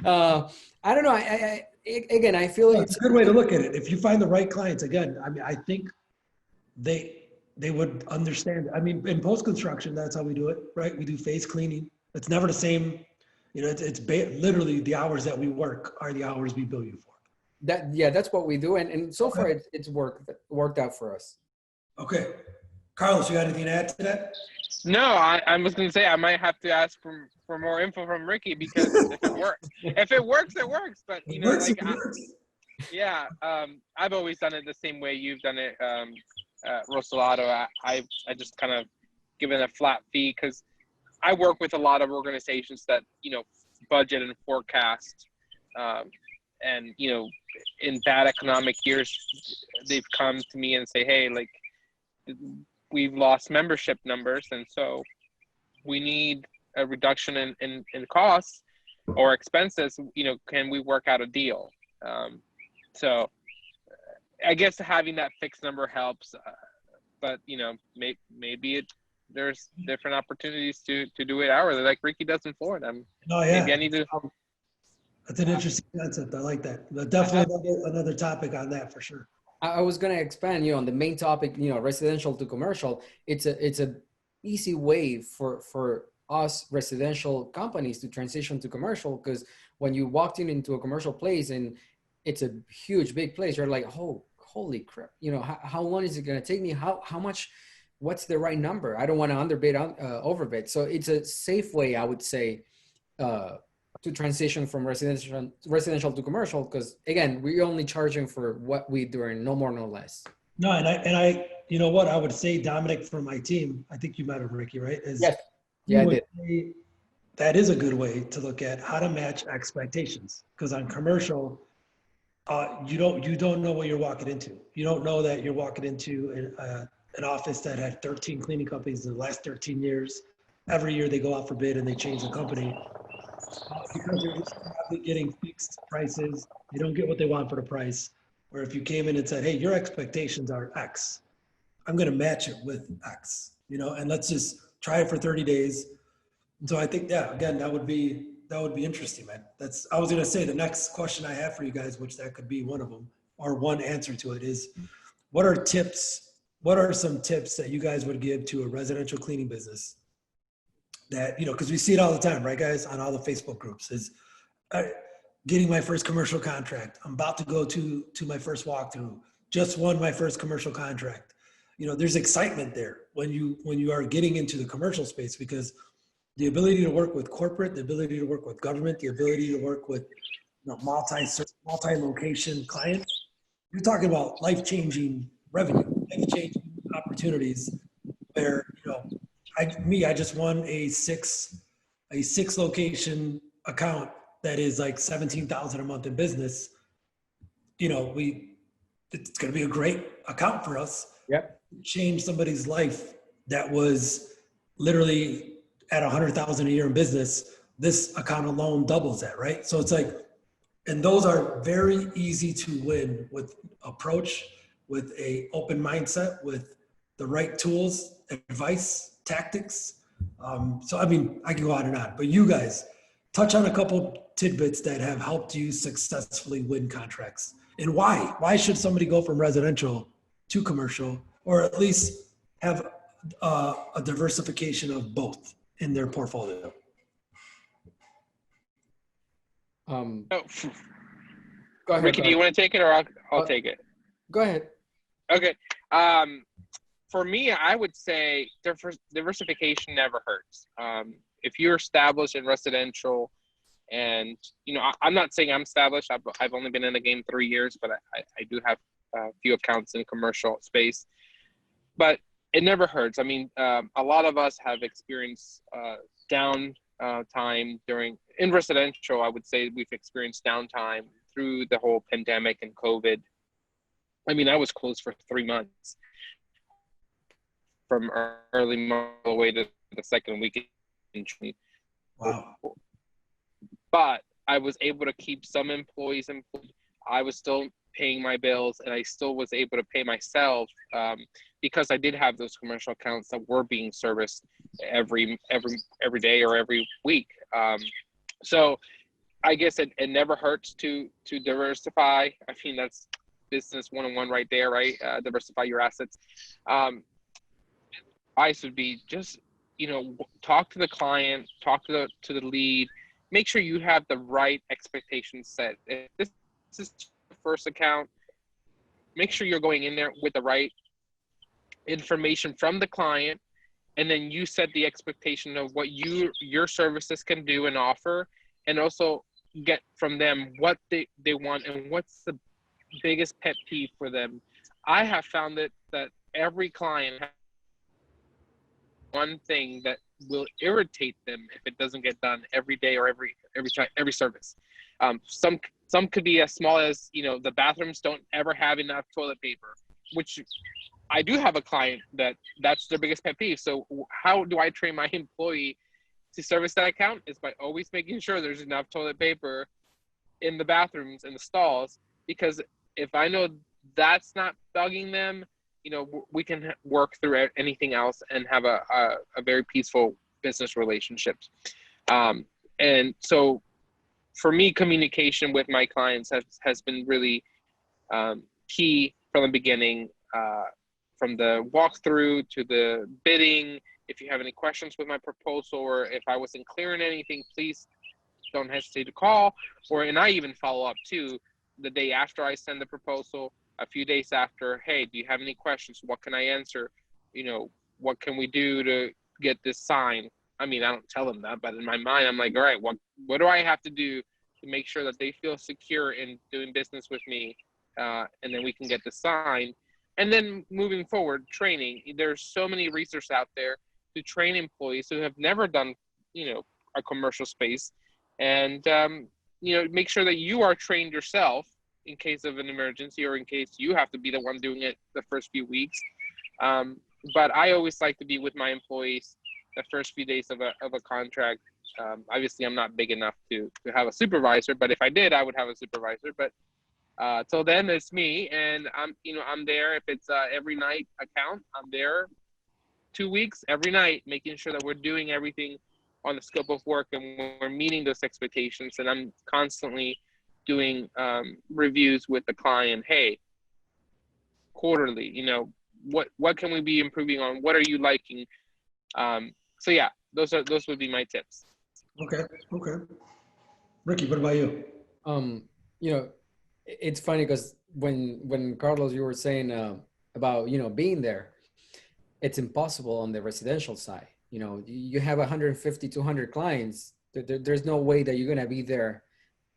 I don't know. I feel like it's a good way to look at it. If you find the right clients, again, I mean, I think they would understand. I mean, in post-construction, that's how we do it, right? We do face cleaning. It's never the same. It's literally the hours that we work are the hours we bill you for. That's what we do. And so far it's worked out for us. Okay. Carlos, you got anything to add to that? No, I was going to say, I might have to ask for more info from Ricky because if it works, it works. But, it works. Yeah, I've always done it the same way you've done it, Rosalato. I just kind of given a flat fee because I work with a lot of organizations that, budget and forecast, and, in bad economic years, they've come to me and say, hey, like, we've lost membership numbers, and so we need a reduction in costs or expenses. Can we work out a deal? So I guess having that fixed number helps, but maybe there's different opportunities to do it hourly, like Ricky does in Florida. Oh yeah, Maybe I need to. that's an interesting concept. I like that. But definitely another topic on that for sure. I was going to expand, on the main topic, residential to commercial. It's a easy way for us residential companies to transition to commercial, because when you walked into a commercial place and it's a huge, big place, you're like, oh, holy crap. How long is it going to take me? How much, what's the right number? I don't want to underbid, overbid. So it's a safe way, I would say, to transition from residential to commercial, because again, we're only charging for what we do, and no more, no less. No, and I, you know what I would say, Dominic, from my team, I think you met him, Ricky, right? Yes. Yeah, I did. That is a good way to look at how to match expectations, because on commercial, you don't know what you're walking into. You don't know that you're walking into an office that had 13 cleaning companies in the last 13 years. Every year they go out for bid and they change the company. Because they're just probably getting fixed prices, they don't get what they want for the price. Or if you came in and said, hey, your expectations are X, I'm going to match it with X, and let's just try it for 30 days. And so I think, yeah, again, that would be interesting, man. I was going to say the next question I have for you guys, which that could be one of them, or one answer to it, is what are some tips that you guys would give to a residential cleaning business that, because we see it all the time, right, guys, on all the Facebook groups, is getting my first commercial contract. I'm about to go to my first walkthrough, just won my first commercial contract. There's excitement there when you are getting into the commercial space, because the ability to work with corporate, the ability to work with government, the ability to work with multi-location clients, you're talking about life-changing revenue, life-changing opportunities where, I just won a six location account that is like 17,000 a month in business. It's going to be a great account for us. Yep. Change somebody's life that was literally at 100,000 a year in business. This account alone doubles that, right? So it's like, and those are very easy to win with approach, with a open mindset, with the right tools, advice, tactics. So, I mean, I can go on and on, but you guys touch on a couple tidbits that have helped you successfully win contracts, and why. Why should somebody go from residential to commercial, or at least have a diversification of both in their portfolio? Oh, Go ahead. Ricky, do you want to take it, or I'll take it? Go ahead. Okay. For me, I would say diversification never hurts. If you're established in residential, and I'm not saying I'm established. I've only been in the game 3 years, but I do have a few accounts in commercial space. But it never hurts. I mean, a lot of us have experienced down time in residential. I would say we've experienced downtime through the whole pandemic and COVID. I mean, I was closed for 3 months, from early March all the way to the second week in June. Wow. But I was able to keep some employees employed. I was still paying my bills, and I still was able to pay myself because I did have those commercial accounts that were being serviced every day or every week. So I guess it never hurts to diversify. I mean, that's business 101 right there, right? Diversify your assets. Advice would be just, talk to the client, talk to the lead, make sure you have the right expectations set. If this is your first account, make sure you're going in there with the right information from the client, and then you set the expectation of what your services can do and offer, and also get from them what they want and what's the biggest pet peeve for them. I have found that every client has one thing that will irritate them if it doesn't get done every day or every time, every service. Some could be as small as, you know, the bathrooms don't ever have enough toilet paper, which I do have a client that's their biggest pet peeve. So how do I train my employee to service that account? Is by always making sure there's enough toilet paper in the bathrooms and the stalls, because if I know that's not bugging them, you know, we can work through anything else and have a very peaceful business relationships. And so for me, communication with my clients has been really key from the beginning, from the walkthrough to the bidding. If you have any questions with my proposal, or if I wasn't clear in anything, please don't hesitate to call. And I even follow up too, the day after I send the proposal, a few days after. Hey, do you have any questions? What can I answer? You know, what can we do to get this signed? I mean, I don't tell them that, but in my mind, I'm like, all right, what do I have to do to make sure that they feel secure in doing business with me? And then we can get this signed. And then moving forward, training. There's so many resources out there to train employees who have never done, you know, a commercial space, and you know, make sure that you are trained yourself in case of an emergency, or in case you have to be the one doing it the first few weeks. But I always like to be with my employees the first few days of a contract. Obviously, I'm not big enough to have a supervisor, but if I did, I would have a supervisor. But till then, it's me, and I'm there. If it's every night account, I'm there 2 weeks every night, making sure that we're doing everything on the scope of work and we're meeting those expectations. And I'm constantly doing reviews with the client. Hey, quarterly, you know, what can we be improving on? What are you liking? So yeah, those would be my tips. Okay. Ricky, what about you? You know, it's funny because when Carlos, you were saying about, you know, being there, it's impossible on the residential side. You know, you have 150, 200 clients. There's no way that you're going to be there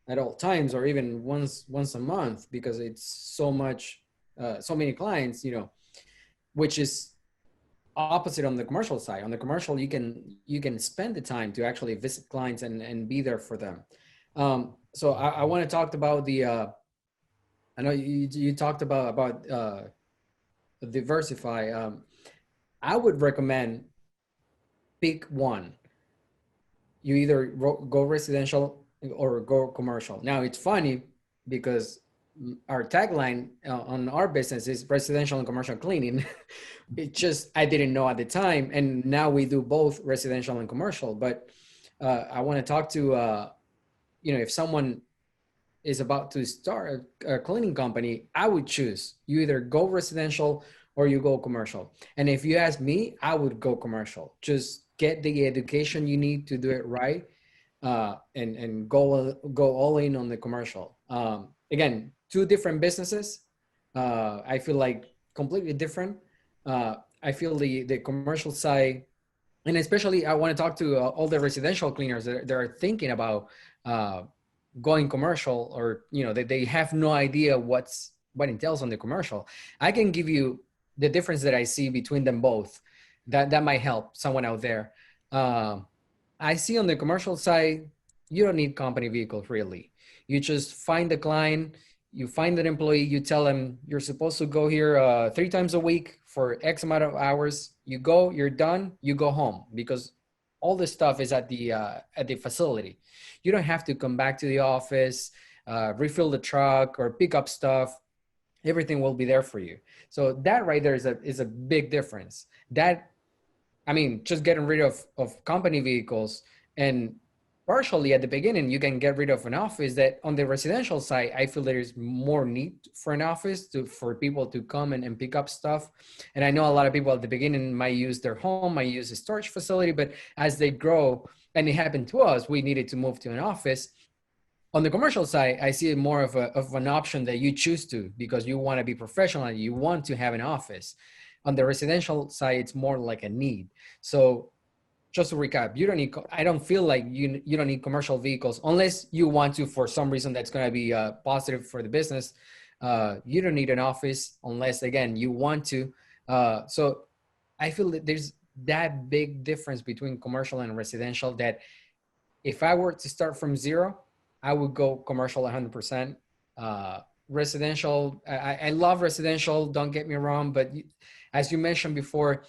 at all times, or even once a month, because it's so many clients, you know, which is opposite on the commercial side. On the commercial, you can spend the time to actually visit clients and be there for them. So I want to talk about the, I know you talked about Diversify. I would recommend pick one. You either go residential or go commercial. Now it's funny because our tagline on our business is residential and commercial cleaning. It just, I didn't know at the time. And now we do both residential and commercial. But I want to talk to, you know, if someone is about to start a cleaning company, I would choose you either go residential or you go commercial. And if you ask me, I would go commercial. Just get the education you need to do it right, and go all in on the commercial. Again, two different businesses. I feel like completely different. I feel the commercial side, and especially I want to talk to all the residential cleaners that are thinking about going commercial, or, you know, they have no idea what entails on the commercial. I can give you the difference that I see between them both. That might help someone out there. I see on the commercial side, you don't need company vehicles really. You just find the client, you find an employee, you tell them you're supposed to go here 3 times a week for X amount of hours. You go, you're done, you go home, because all this stuff is at the facility. You don't have to come back to the office, refill the truck or pick up stuff. Everything will be there for you. So that right there is a big difference. That, I mean, just getting rid of company vehicles, and partially at the beginning, you can get rid of an office. That on the residential side, I feel there is more need for an office for people to come and pick up stuff. And I know a lot of people at the beginning might use their home, might use a storage facility, but as they grow, and it happened to us, we needed to move to an office. On the commercial side, I see it more of an option that you choose to, because you want to be professional and you want to have an office. On the residential side, it's more like a need. So just to recap, I don't feel like you don't need commercial vehicles unless you want to, for some reason that's going to be positive for the business. You don't need an office unless, again, you want to. So I feel that there's that big difference between commercial and residential that if I were to start from zero, I would go commercial 100%. Residential, I love residential, don't get me wrong, but as you mentioned before,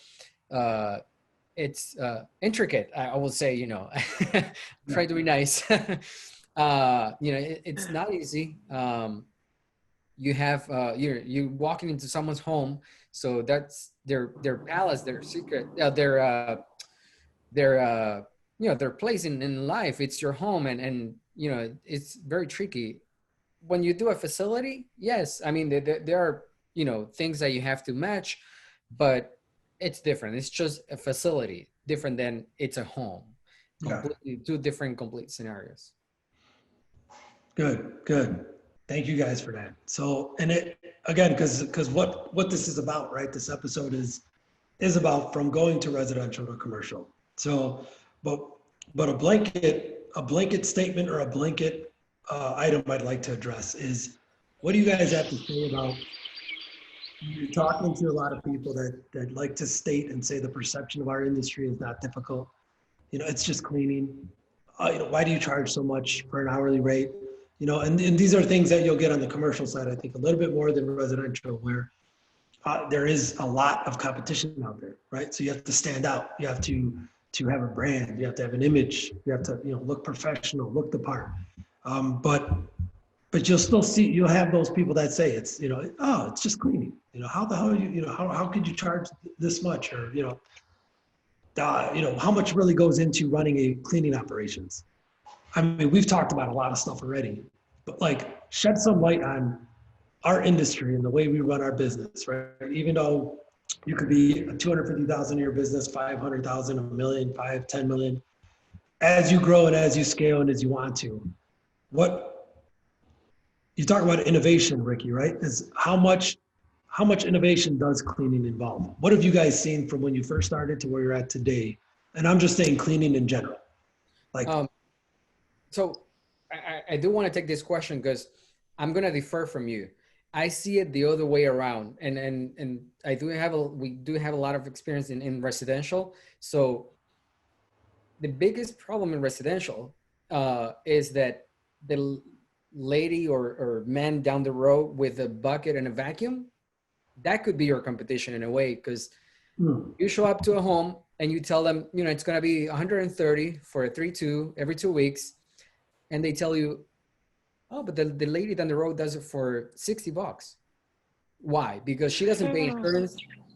it's intricate, I will say, you know. Try to be nice. You know, it's not easy. You have you're walking into someone's home, so that's their palace, their secret, their you know, their place in life. It's your home, and you know, it's very tricky. When you do a facility, yes, I mean, there are, you know, things that you have to match, but it's different. It's just a facility, different than it's a home. Completely two different complete scenarios. Good. Thank you guys for that. So, and it, again, because what this is about, right? This episode is about from going to residential to commercial. So, but a blanket statement or a blanket item I'd like to address is, what do you guys have to say about, you're talking to a lot of people that like to state and say the perception of our industry is not difficult. You know, it's just cleaning. You know, why do you charge so much for an hourly rate? You know, and these are things that you'll get on the commercial side, I think, a little bit more than residential, where there is a lot of competition out there, right? So you have to stand out. You have to have a brand. You have to have an image. You have to, you know, look professional, look the part. But you'll still see, you'll have those people that say it's, you know, oh, it's just cleaning. You know, how the hell you know, how could you charge this much? Or, you know, how much really goes into running a cleaning operations? I mean, we've talked about a lot of stuff already, but like, shed some light on our industry and the way we run our business, right? Even though you could be a 250,000 a year business, 500,000, a million, 5, 10 million, as you grow and as you scale and as you want to, what you talk about innovation, Ricky, right? Is how much innovation does cleaning involve? What have you guys seen from when you first started to where you're at today? And I'm just saying cleaning in general. Like, so I do want to take this question because I'm going to differ from you. I see it the other way around, and we do have a lot of experience in residential. So the biggest problem in residential is that the lady or man down the road with a bucket and a vacuum, that could be your competition in a way, because you show up to a home and you tell them, you know, it's going to be 130 for a 3-2 every 2 weeks. And they tell you, oh, but the lady down the road does it for $60. Why? Because she doesn't pay insurance.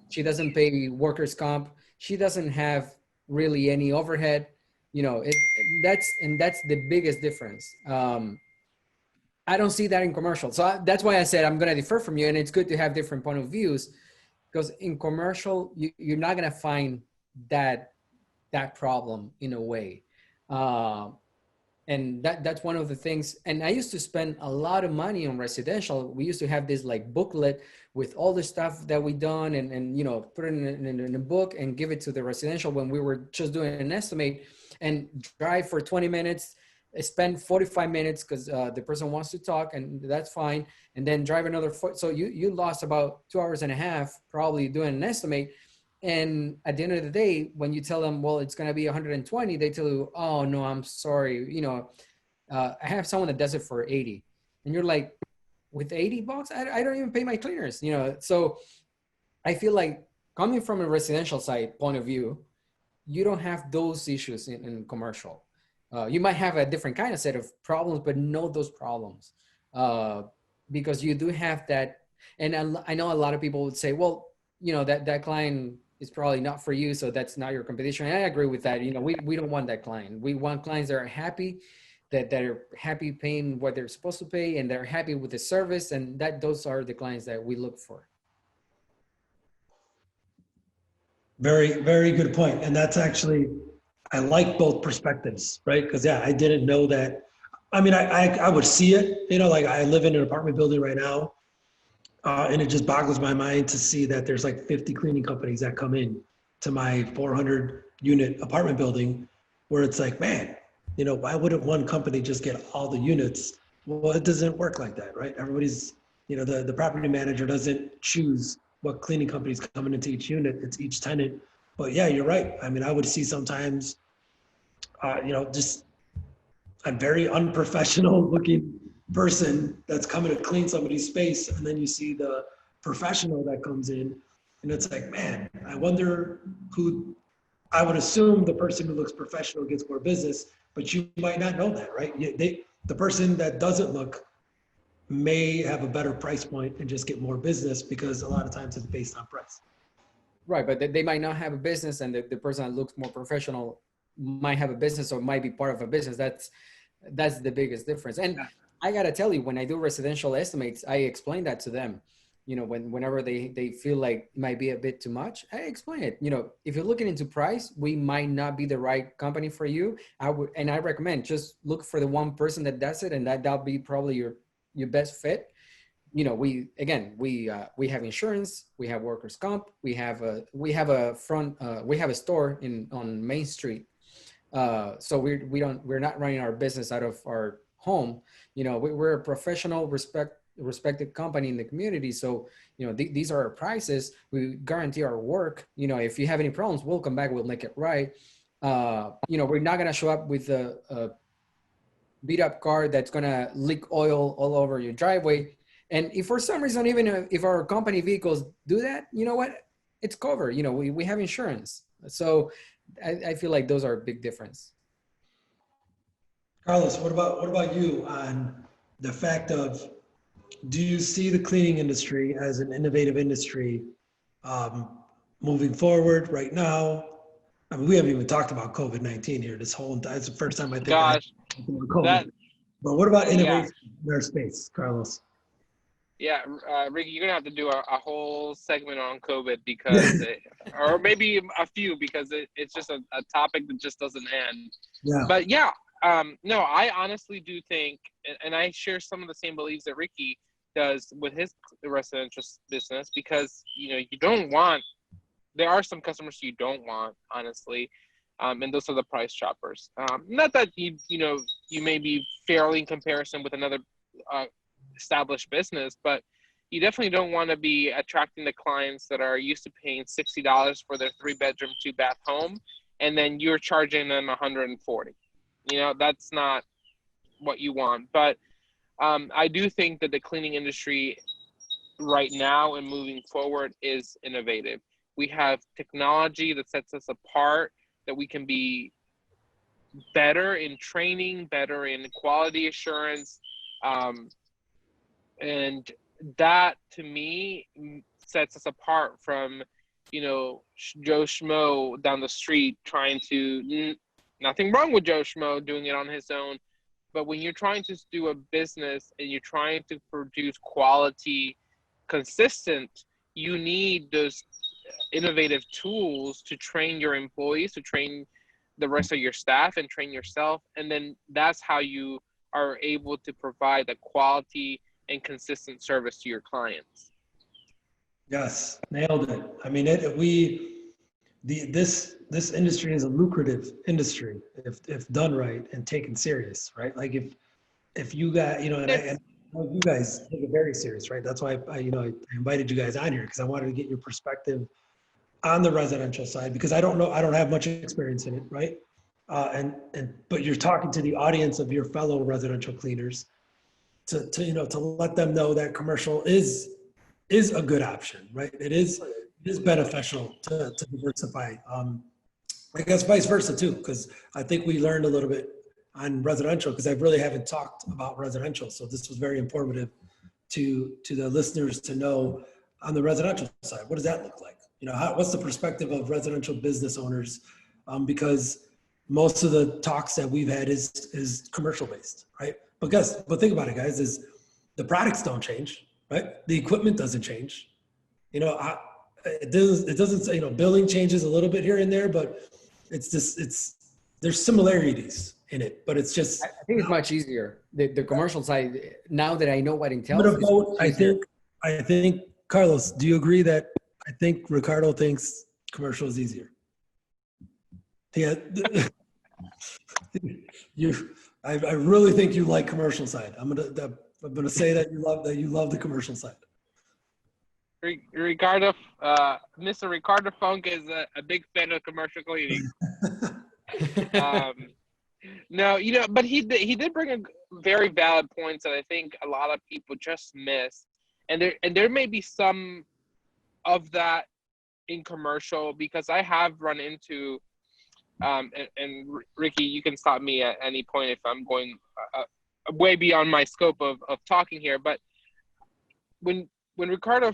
She doesn't pay workers' comp. She doesn't have really any overhead. You know, that's the biggest difference. I don't see that in commercial. So that's why I said I'm going to differ from you. And it's good to have different point of views, because in commercial, you're not going to find that problem in a way. And that's one of the things. And I used to spend a lot of money on residential. We used to have this like booklet with all the stuff that we done and you know, put it in a book and give it to the residential when we were just doing an estimate, and drive for 20 minutes, spend 45 minutes because the person wants to talk, and that's fine. And then drive another so you lost about 2.5 hours probably doing an estimate. And at the end of the day, when you tell them, well, it's going to be 120, they tell you, oh no, I'm sorry. You know, I have someone that does it for 80. And you're like, with $80, I don't even pay my cleaners, you know? So I feel like coming from a residential side point of view, you don't have those issues in commercial. You might have a different kind of set of problems, but not those problems, because you do have that. And I know a lot of people would say, well, you know, that client is probably not for you, so that's not your competition. And I agree with that. You know, we don't want that client. We want clients that are happy, that are happy paying what they're supposed to pay, and they're happy with the service, and those are the clients that we look for. very, very good point. And that's actually, I like both perspectives, right? Because yeah, I didn't know that. I mean, I would see it, you know, like I live in an apartment building right now. And it just boggles my mind to see that there's like 50 cleaning companies that come in to my 400 unit apartment building, where it's like, man, why wouldn't one company just get all the units? Well, it doesn't work like that, right? Everybody's the property manager doesn't choose what cleaning company's coming into each unit. It's each tenant. But yeah, you're right. I mean, I would see sometimes, just a very unprofessional looking person that's coming to clean somebody's space. And then you see the professional that comes in and it's like, man, I wonder who, I would assume the person who looks professional gets more business, but you might not know that, right? The person that doesn't look may have a better price point and just get more business because a lot of times it's based on price. Right, but they might not have a business, and the person that looks more professional might have a business or might be part of a business. That's the biggest difference. And I gotta tell you, when I do residential estimates, I explain that to them. Whenever they feel like it might be a bit too much, I explain it. If you're looking into price, we might not be the right company for you. I recommend just look for the one person that does it, and that'll be probably your best fit. We have insurance, we have workers' comp, we have a store on Main Street. So we're not running our business out of our home. We're a professional, respected company in the community. So, these are our prices. We guarantee our work. If you have any problems, we'll come back, we'll make it right. We're not going to show up with a beat up car that's going to leak oil all over your driveway. And if for some reason, even if our company vehicles do that, you know what? It's covered. We have insurance. So I feel like those are a big difference. Carlos, what about you on the fact of, do you see the cleaning industry as an innovative industry moving forward right now? I mean, we haven't even talked about COVID-19 here this whole time. It's the first time I think about COVID. But what about innovation in our space, Carlos? Yeah, Ricky, you're gonna have to do a whole segment on COVID because, or maybe a few, because it's just a topic that just doesn't end. Yeah. But yeah, no, I honestly do think, and I share some of the same beliefs that Ricky does with his residential business, because you don't want. There are some customers you don't want, honestly, and those are the price shoppers. Not that you may be fairly in comparison with another established business, but you definitely don't want to be attracting the clients that are used to paying $60 for their 3-bedroom, 2-bath home, and then you're charging them $140. That's not what you want. But I do think that the cleaning industry right now and moving forward is innovative. We have technology that sets us apart, that we can be better in training, better in quality assurance, and that to me sets us apart from Joe Schmo down the street trying to, nothing wrong with Joe Schmo doing it on his own, but when you're trying to do a business and you're trying to produce quality, consistent, you need those innovative tools to train your employees, to train the rest of your staff, and train yourself. And then that's how you are able to provide the quality and consistent service to your clients. Yes, nailed it. I mean, this industry is a lucrative industry if done right and taken serious, right? Like if you got, and I know you guys take it very serious, right? That's why I invited you guys on here, because I wanted to get your perspective on the residential side, because I don't have much experience in it, right? But you're talking to the audience of your fellow residential cleaners to let them know that commercial is a good option, right? It is beneficial to diversify. I guess vice versa too, because I think we learned a little bit on residential, because I really haven't talked about residential. So this was very informative to the listeners to know on the residential side. What does that look like? What's the perspective of residential business owners? Because most of the talks that we've had is commercial based, right? But think about it, guys, is the products don't change, right? The equipment doesn't change. It doesn't say, billing changes a little bit here and there, but there's similarities in it, but it's just. I think it's much easier. The commercial side, now that I know what entails. I think, Carlos, do you agree that I think Ricardo thinks commercial is easier? Yeah. I really think you like commercial side. I'm going to say that you love the commercial side. Ricardo, Mr. Ricardo Funk is a big fan of commercial cleaning. No, but he did bring a very valid points that I think a lot of people just miss, and there may be some of that in commercial, because I have run into, and Ricky, you can stop me at any point if I'm going way beyond my scope of talking here, but when Ricardo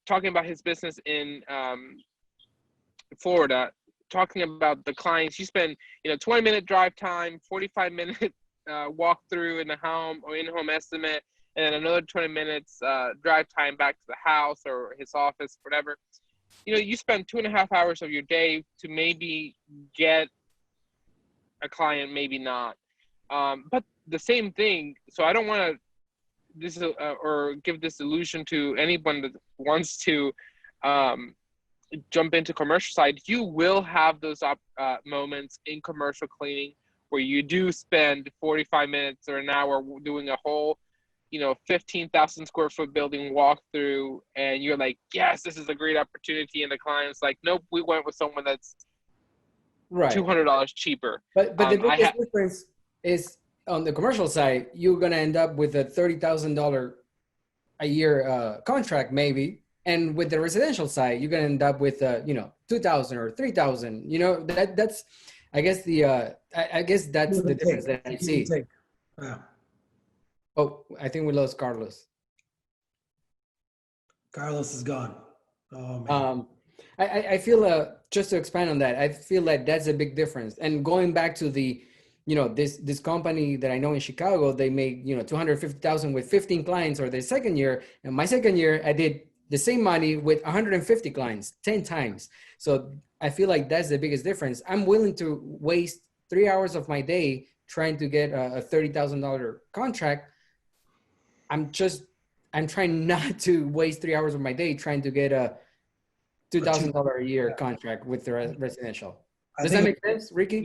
talking about his business in Florida, talking about the clients, you spend 20-minute drive time, 45-minute walk through in the home or in-home estimate, and then another 20 minutes drive time back to the house or his office, whatever. You spend 2.5 hours of your day to maybe get a client, maybe not. But the same thing, so I don't want to or give this illusion to anyone that wants to jump into commercial side. You will have those moments in commercial cleaning where you do spend 45 minutes or an hour doing a whole 15,000 square foot building walkthrough, and you're like, yes, this is a great opportunity, and the client's like, nope, we went with someone that's right, $200 cheaper. But the biggest difference is on the commercial side, you're gonna end up with a $30,000 a year contract maybe, and with the residential side, you're gonna end up with 2,000 or 3,000. That's I guess that's the difference that I see. Yeah. Oh, I think we lost Carlos. Carlos is gone. Oh, man. I feel just to expand on that, I feel like that's a big difference. And going back to the, this company that I know in Chicago, they make $250,000 with 15 clients, or their second year. And my second year, I did the same money with 150 clients, 10 times. So I feel like that's the biggest difference. I'm willing to waste 3 hours of my day trying to get a $30,000 contract. I'm trying not to waste 3 hours of my day trying to get a $2,000 a year contract with the residential. Does that make sense, Ricky?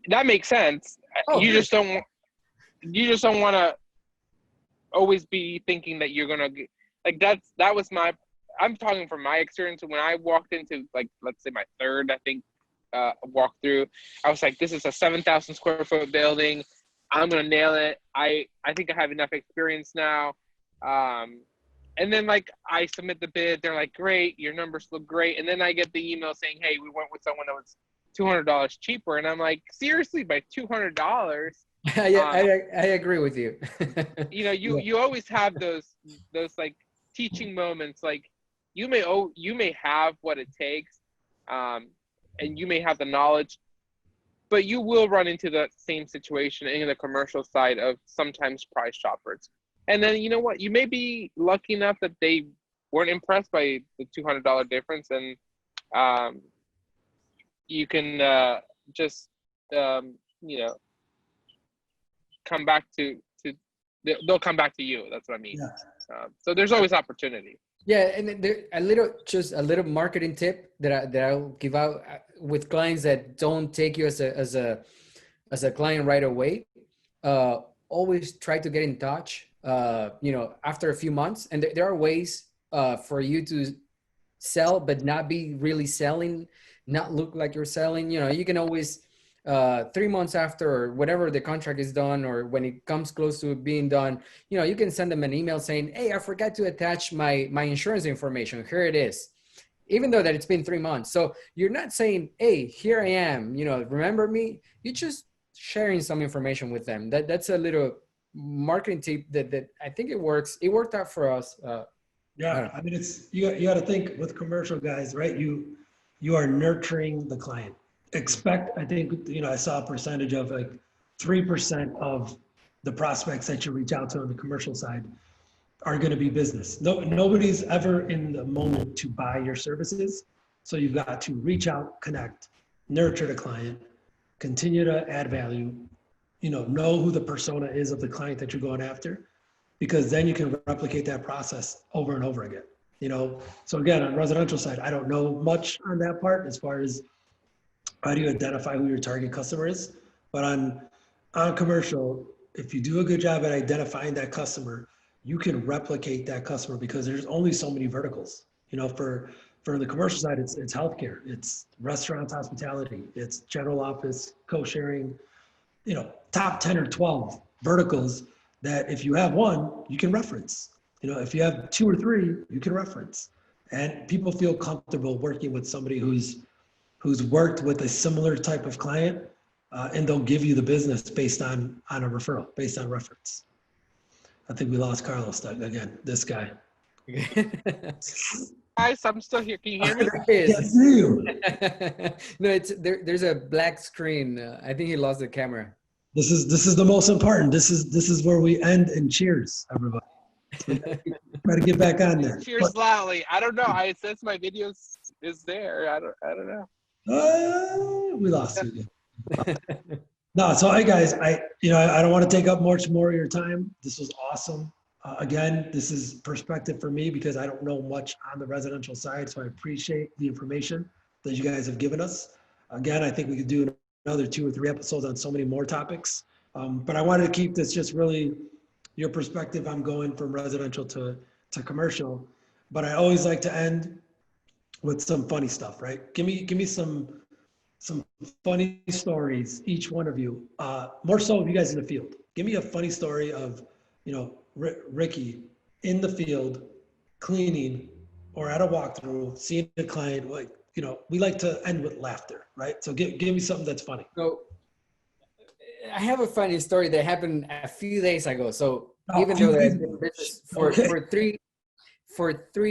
That makes sense. Oh, you just don't want to always be thinking that you're gonna get, like, that was I'm talking from my experience. When I walked into, like, let's say my third, I think, walkthrough, I was like, this is a 7,000 square foot building. I'm gonna nail it. I think I have enough experience now. And then, like, I submit the bid. They're like, great, your numbers look great. And then I get the email saying, hey, we went with someone that was $200 cheaper. And I'm like, seriously, by $200? I agree with you. You always have those like teaching moments. Like, you may have what it takes, and you may have the knowledge, but you will run into the same situation in the commercial side of sometimes price shoppers. And then, you know what? You may be lucky enough that they weren't impressed by the $200 difference, and you can just come back they'll come back to you. That's what I mean. Yeah. So there's always opportunity. Yeah, and there a little marketing tip that I'll give out with clients that don't take you as a client right away. Always try to get in touch. After a few months, and there are ways for you to sell but not be really selling, not look like you're selling. You can always 3 months after, or whatever the contract is done, or when it comes close to being done, you can send them an email saying, hey, I forgot to attach my insurance information. Here it is. Even though that it's been 3 months. So you're not saying, hey, here I am, remember me. You're just sharing some information with them. That's a little marketing tip that I think it works. It worked out for us. I mean, it's you got to think with commercial guys, right? You are nurturing the client. I think I saw a percentage of like 3% of the prospects that you reach out to on the commercial side are going to be business. Nobody's ever in the moment to buy your services. So you've got to reach out, connect, nurture the client, continue to add value, know who the persona is of the client that you're going after, because then you can replicate that process over and over again. So again, on residential side, I don't know much on that part as far as how do you identify who your target customer is, but on commercial, if you do a good job at identifying that customer, you can replicate that customer because there's only so many verticals. You know, for the commercial side, it's healthcare, it's restaurants, hospitality, it's general office, co-sharing, you know, top 10 or 12 verticals that if you have one, you can reference. You know, if you have 2 or 3, you can reference. And people feel comfortable working with somebody who's worked with a similar type of client, and they'll give you the business based on a referral, based on reference. I think we lost Carlos again, this guy. Guys, I'm still here. Can you hear me? Can't see you. No, it's there's a black screen. I think he lost the camera. This is the most important. This is where we end and cheers, everybody. So try to get back on there. Cheers loudly. I don't know. It says my video is there. I don't know. We lost you again. No, so hey guys, I don't want to take up much more of your time. This was awesome. Again, this is perspective for me because I don't know much on the residential side, so I appreciate the information that you guys have given us. Again, I think we could do another 2 or 3 episodes on so many more topics, but I wanted to keep this just really your perspective. I'm going from residential to commercial, but I always like to end with some funny stuff, right? Give me some funny stories, each one of you, more so of you guys in the field. Give me a funny story of, you know, Ricky in the field, cleaning or at a walkthrough, seeing a client. Like, you know, we like to end with laughter, right? So give me something that's funny. So I have a funny story that happened a few days ago. So even though I've been in business for 3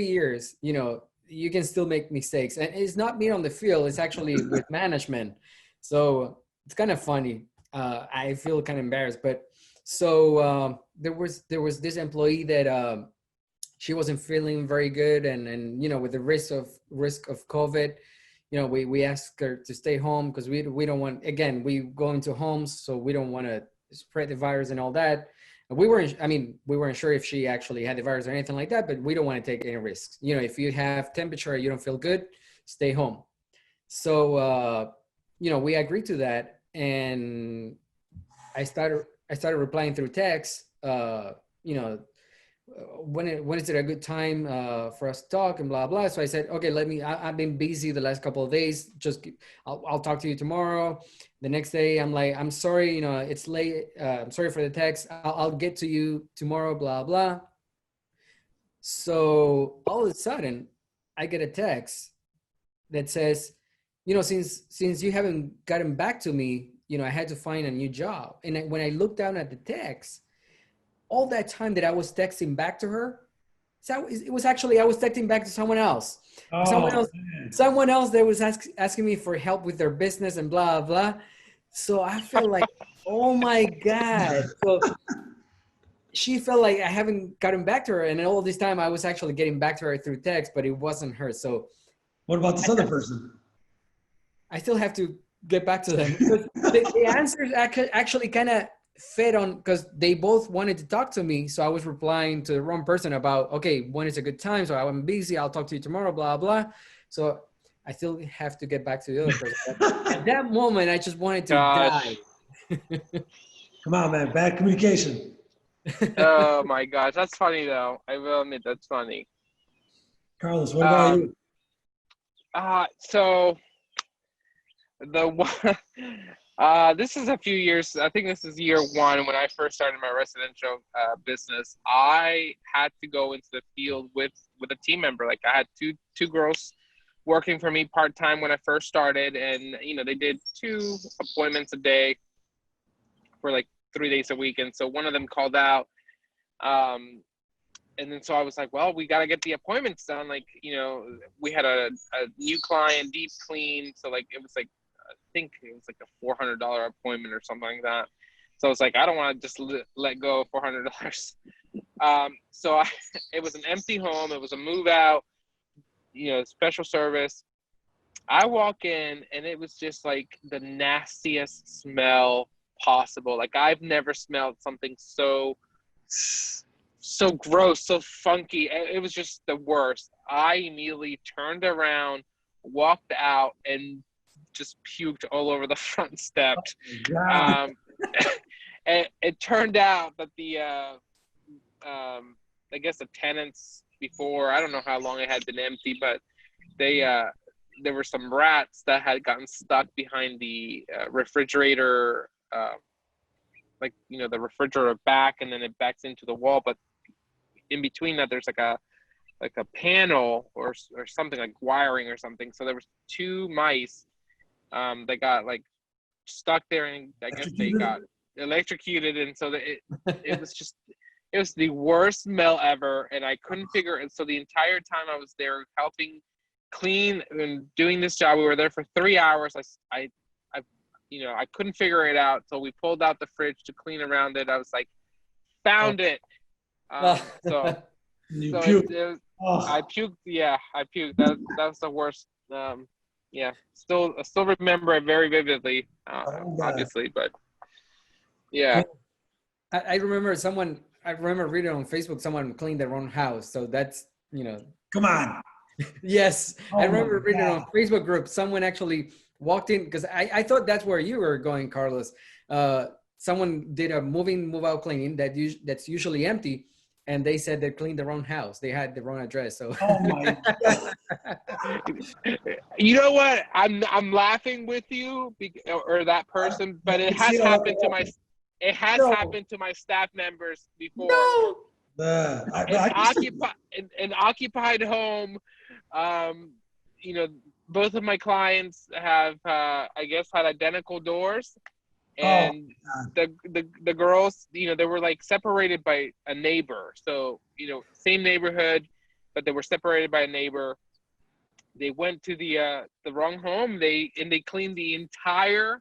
years, you know, you can still make mistakes, and it's not me on the field, it's actually with management. So it's kind of funny. I feel kind of embarrassed, but so there was this employee that she wasn't feeling very good, and you know, with the risk of COVID, you know, we asked her to stay home because we don't want, again, we go into homes, so we don't want to spread the virus and all that. We weren't sure if she actually had the virus or anything like that, but we don't want to take any risks. You know, if you have temperature, you don't feel good, stay home. So, you know, we agreed to that, and I started replying through text, you know, when is it a good time for us to talk and blah, blah. So I said, okay, I've been busy the last couple of days. I'll talk to you tomorrow. The next day I'm like, I'm sorry, you know, it's late. I'm sorry for the text. I'll get to you tomorrow, blah, blah. So all of a sudden I get a text that says, you know, since you haven't gotten back to me, you know, I had to find a new job. And when I looked down at the text, all that time that I was texting back to her, so it was actually, I was texting back to someone else. Someone else that was asking me for help with their business and blah, blah. So I felt like, oh my God. So she felt like I haven't gotten back to her. And all this time I was actually getting back to her through text, but it wasn't her. So what about this other person? I still have to get back to them. The answers actually kind of fed on, because they both wanted to talk to me. So I was replying to the wrong person about, okay, when is a good time? So I'm busy, I'll talk to you tomorrow, blah, blah. So I still have to get back to the other person. At that moment, I just wanted to die. Come on, man, bad communication. Oh my gosh, that's funny though. I will admit that's funny. Carlos, what about you? So the one, this is a few years. I think this is year 1 when I first started my residential business. I had to go into the field with a team member. Like I had two girls working for me part-time when I first started, and you know, they did 2 appointments a day for like 3 days a week. And so one of them called out, and then so I was like, well, we got to get the appointments done. Like, you know, we had a new client, deep clean, so like it was like, I think it was like a $400 appointment or something like that. So I was like, I don't want to just let go of $400. So it was an empty home. It was a move out, you know, special service. I walk in and it was just like the nastiest smell possible. Like I've never smelled something so gross, so funky. It was just the worst. I immediately turned around, walked out, and just puked all over the front steps. it turned out that the I guess the tenants before, I don't know how long it had been empty, but they there were some rats that had gotten stuck behind the refrigerator, like, you know, the refrigerator back, and then it backs into the wall, but in between that there's like a panel or something, like wiring or something. So there was 2 mice that got like stuck there, and I guess they got electrocuted, and so it was just, it was the worst smell ever, and I couldn't figure it. So the entire time I was there helping clean and doing this job, we were there for 3 hours. I you know, I couldn't figure it out, so we pulled out the fridge to clean around it. I was like, found it. So You so puke. I puked. Yeah, I puked. That was the worst. Yeah, I still remember it very vividly. Obviously, but yeah. I remember reading on Facebook, someone cleaned their own house. So that's, you know. Come on. Yes, Oh I remember my reading God. on Facebook group, someone actually walked in, because I thought that's where you were going, Carlos. Someone did a move out cleaning that's usually empty, and they said they cleaned their own house. They had the wrong address. So. Oh my God. You know what? I'm laughing with you, or that person, but it has happened to my. It has happened to my staff members before. No. An occupied home. You know, both of my clients have, I guess, had identical doors, and the girls, you know, they were like separated by a neighbor. So, you know, same neighborhood, but they were separated by a neighbor. They went to the wrong home. They cleaned the entire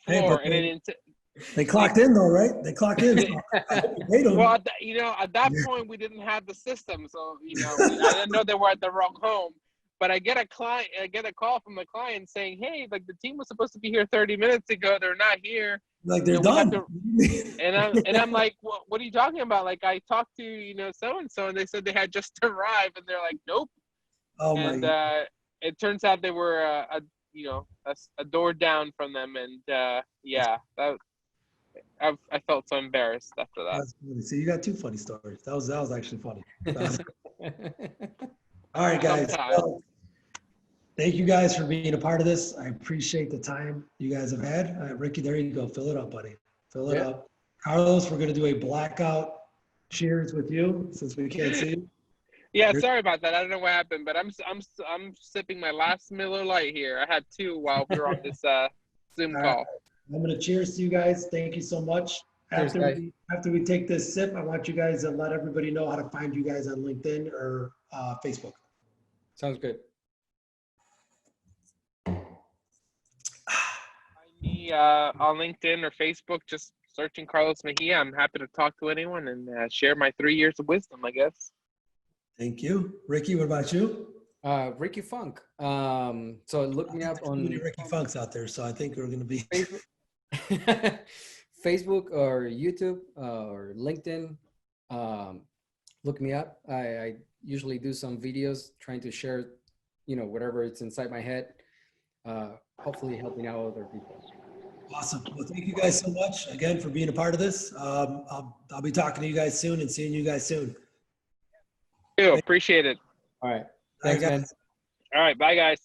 floor, They clocked in though, right? They clocked in. Well, you know, at that point we didn't have the system, so, you know, I didn't know they were at the wrong home. But I get a call from the client saying, "Hey, like, the team was supposed to be here 30 minutes ago. They're not here. Like, they're done." And I'm like, what are you talking about? Like, I talked to, you know, so and so, and they said they had just arrived, and they're like, "Nope." Oh my. And it turns out they were a door down from them, and yeah, I felt so embarrassed after that. That's funny. See, you got 2 funny stories. That was actually funny. All right, guys. Well, thank you guys for being a part of this. I appreciate the time you guys have had. Ricky, there you go. Fill it up, buddy. Fill it up. Carlos, we're going to do a blackout cheers with you since we can't see you. Yeah, sorry about that. I don't know what happened, but I'm sipping my last Miller Lite here. I had 2 while we were on this Zoom call. I'm going to cheers to you guys. Thank you so much. After we take this sip, I want you guys to let everybody know how to find you guys on LinkedIn or Facebook. Sounds good. Find me on LinkedIn or Facebook, just searching Carlos Mejia. I'm happy to talk to anyone and share my 3 years of wisdom, I guess. Thank you. Ricky, what about you? Ricky Funk. So look me up on Ricky Funks out there, so I think we're going to be Facebook or YouTube or LinkedIn. Look me up. I usually do some videos trying to share, you know, whatever it's inside my head, hopefully helping out other people. Awesome. Well, thank you guys so much again for being a part of this. I'll be talking to you guys soon and seeing you guys soon. Appreciate it. All right. Thanks, man. All right. Bye, guys.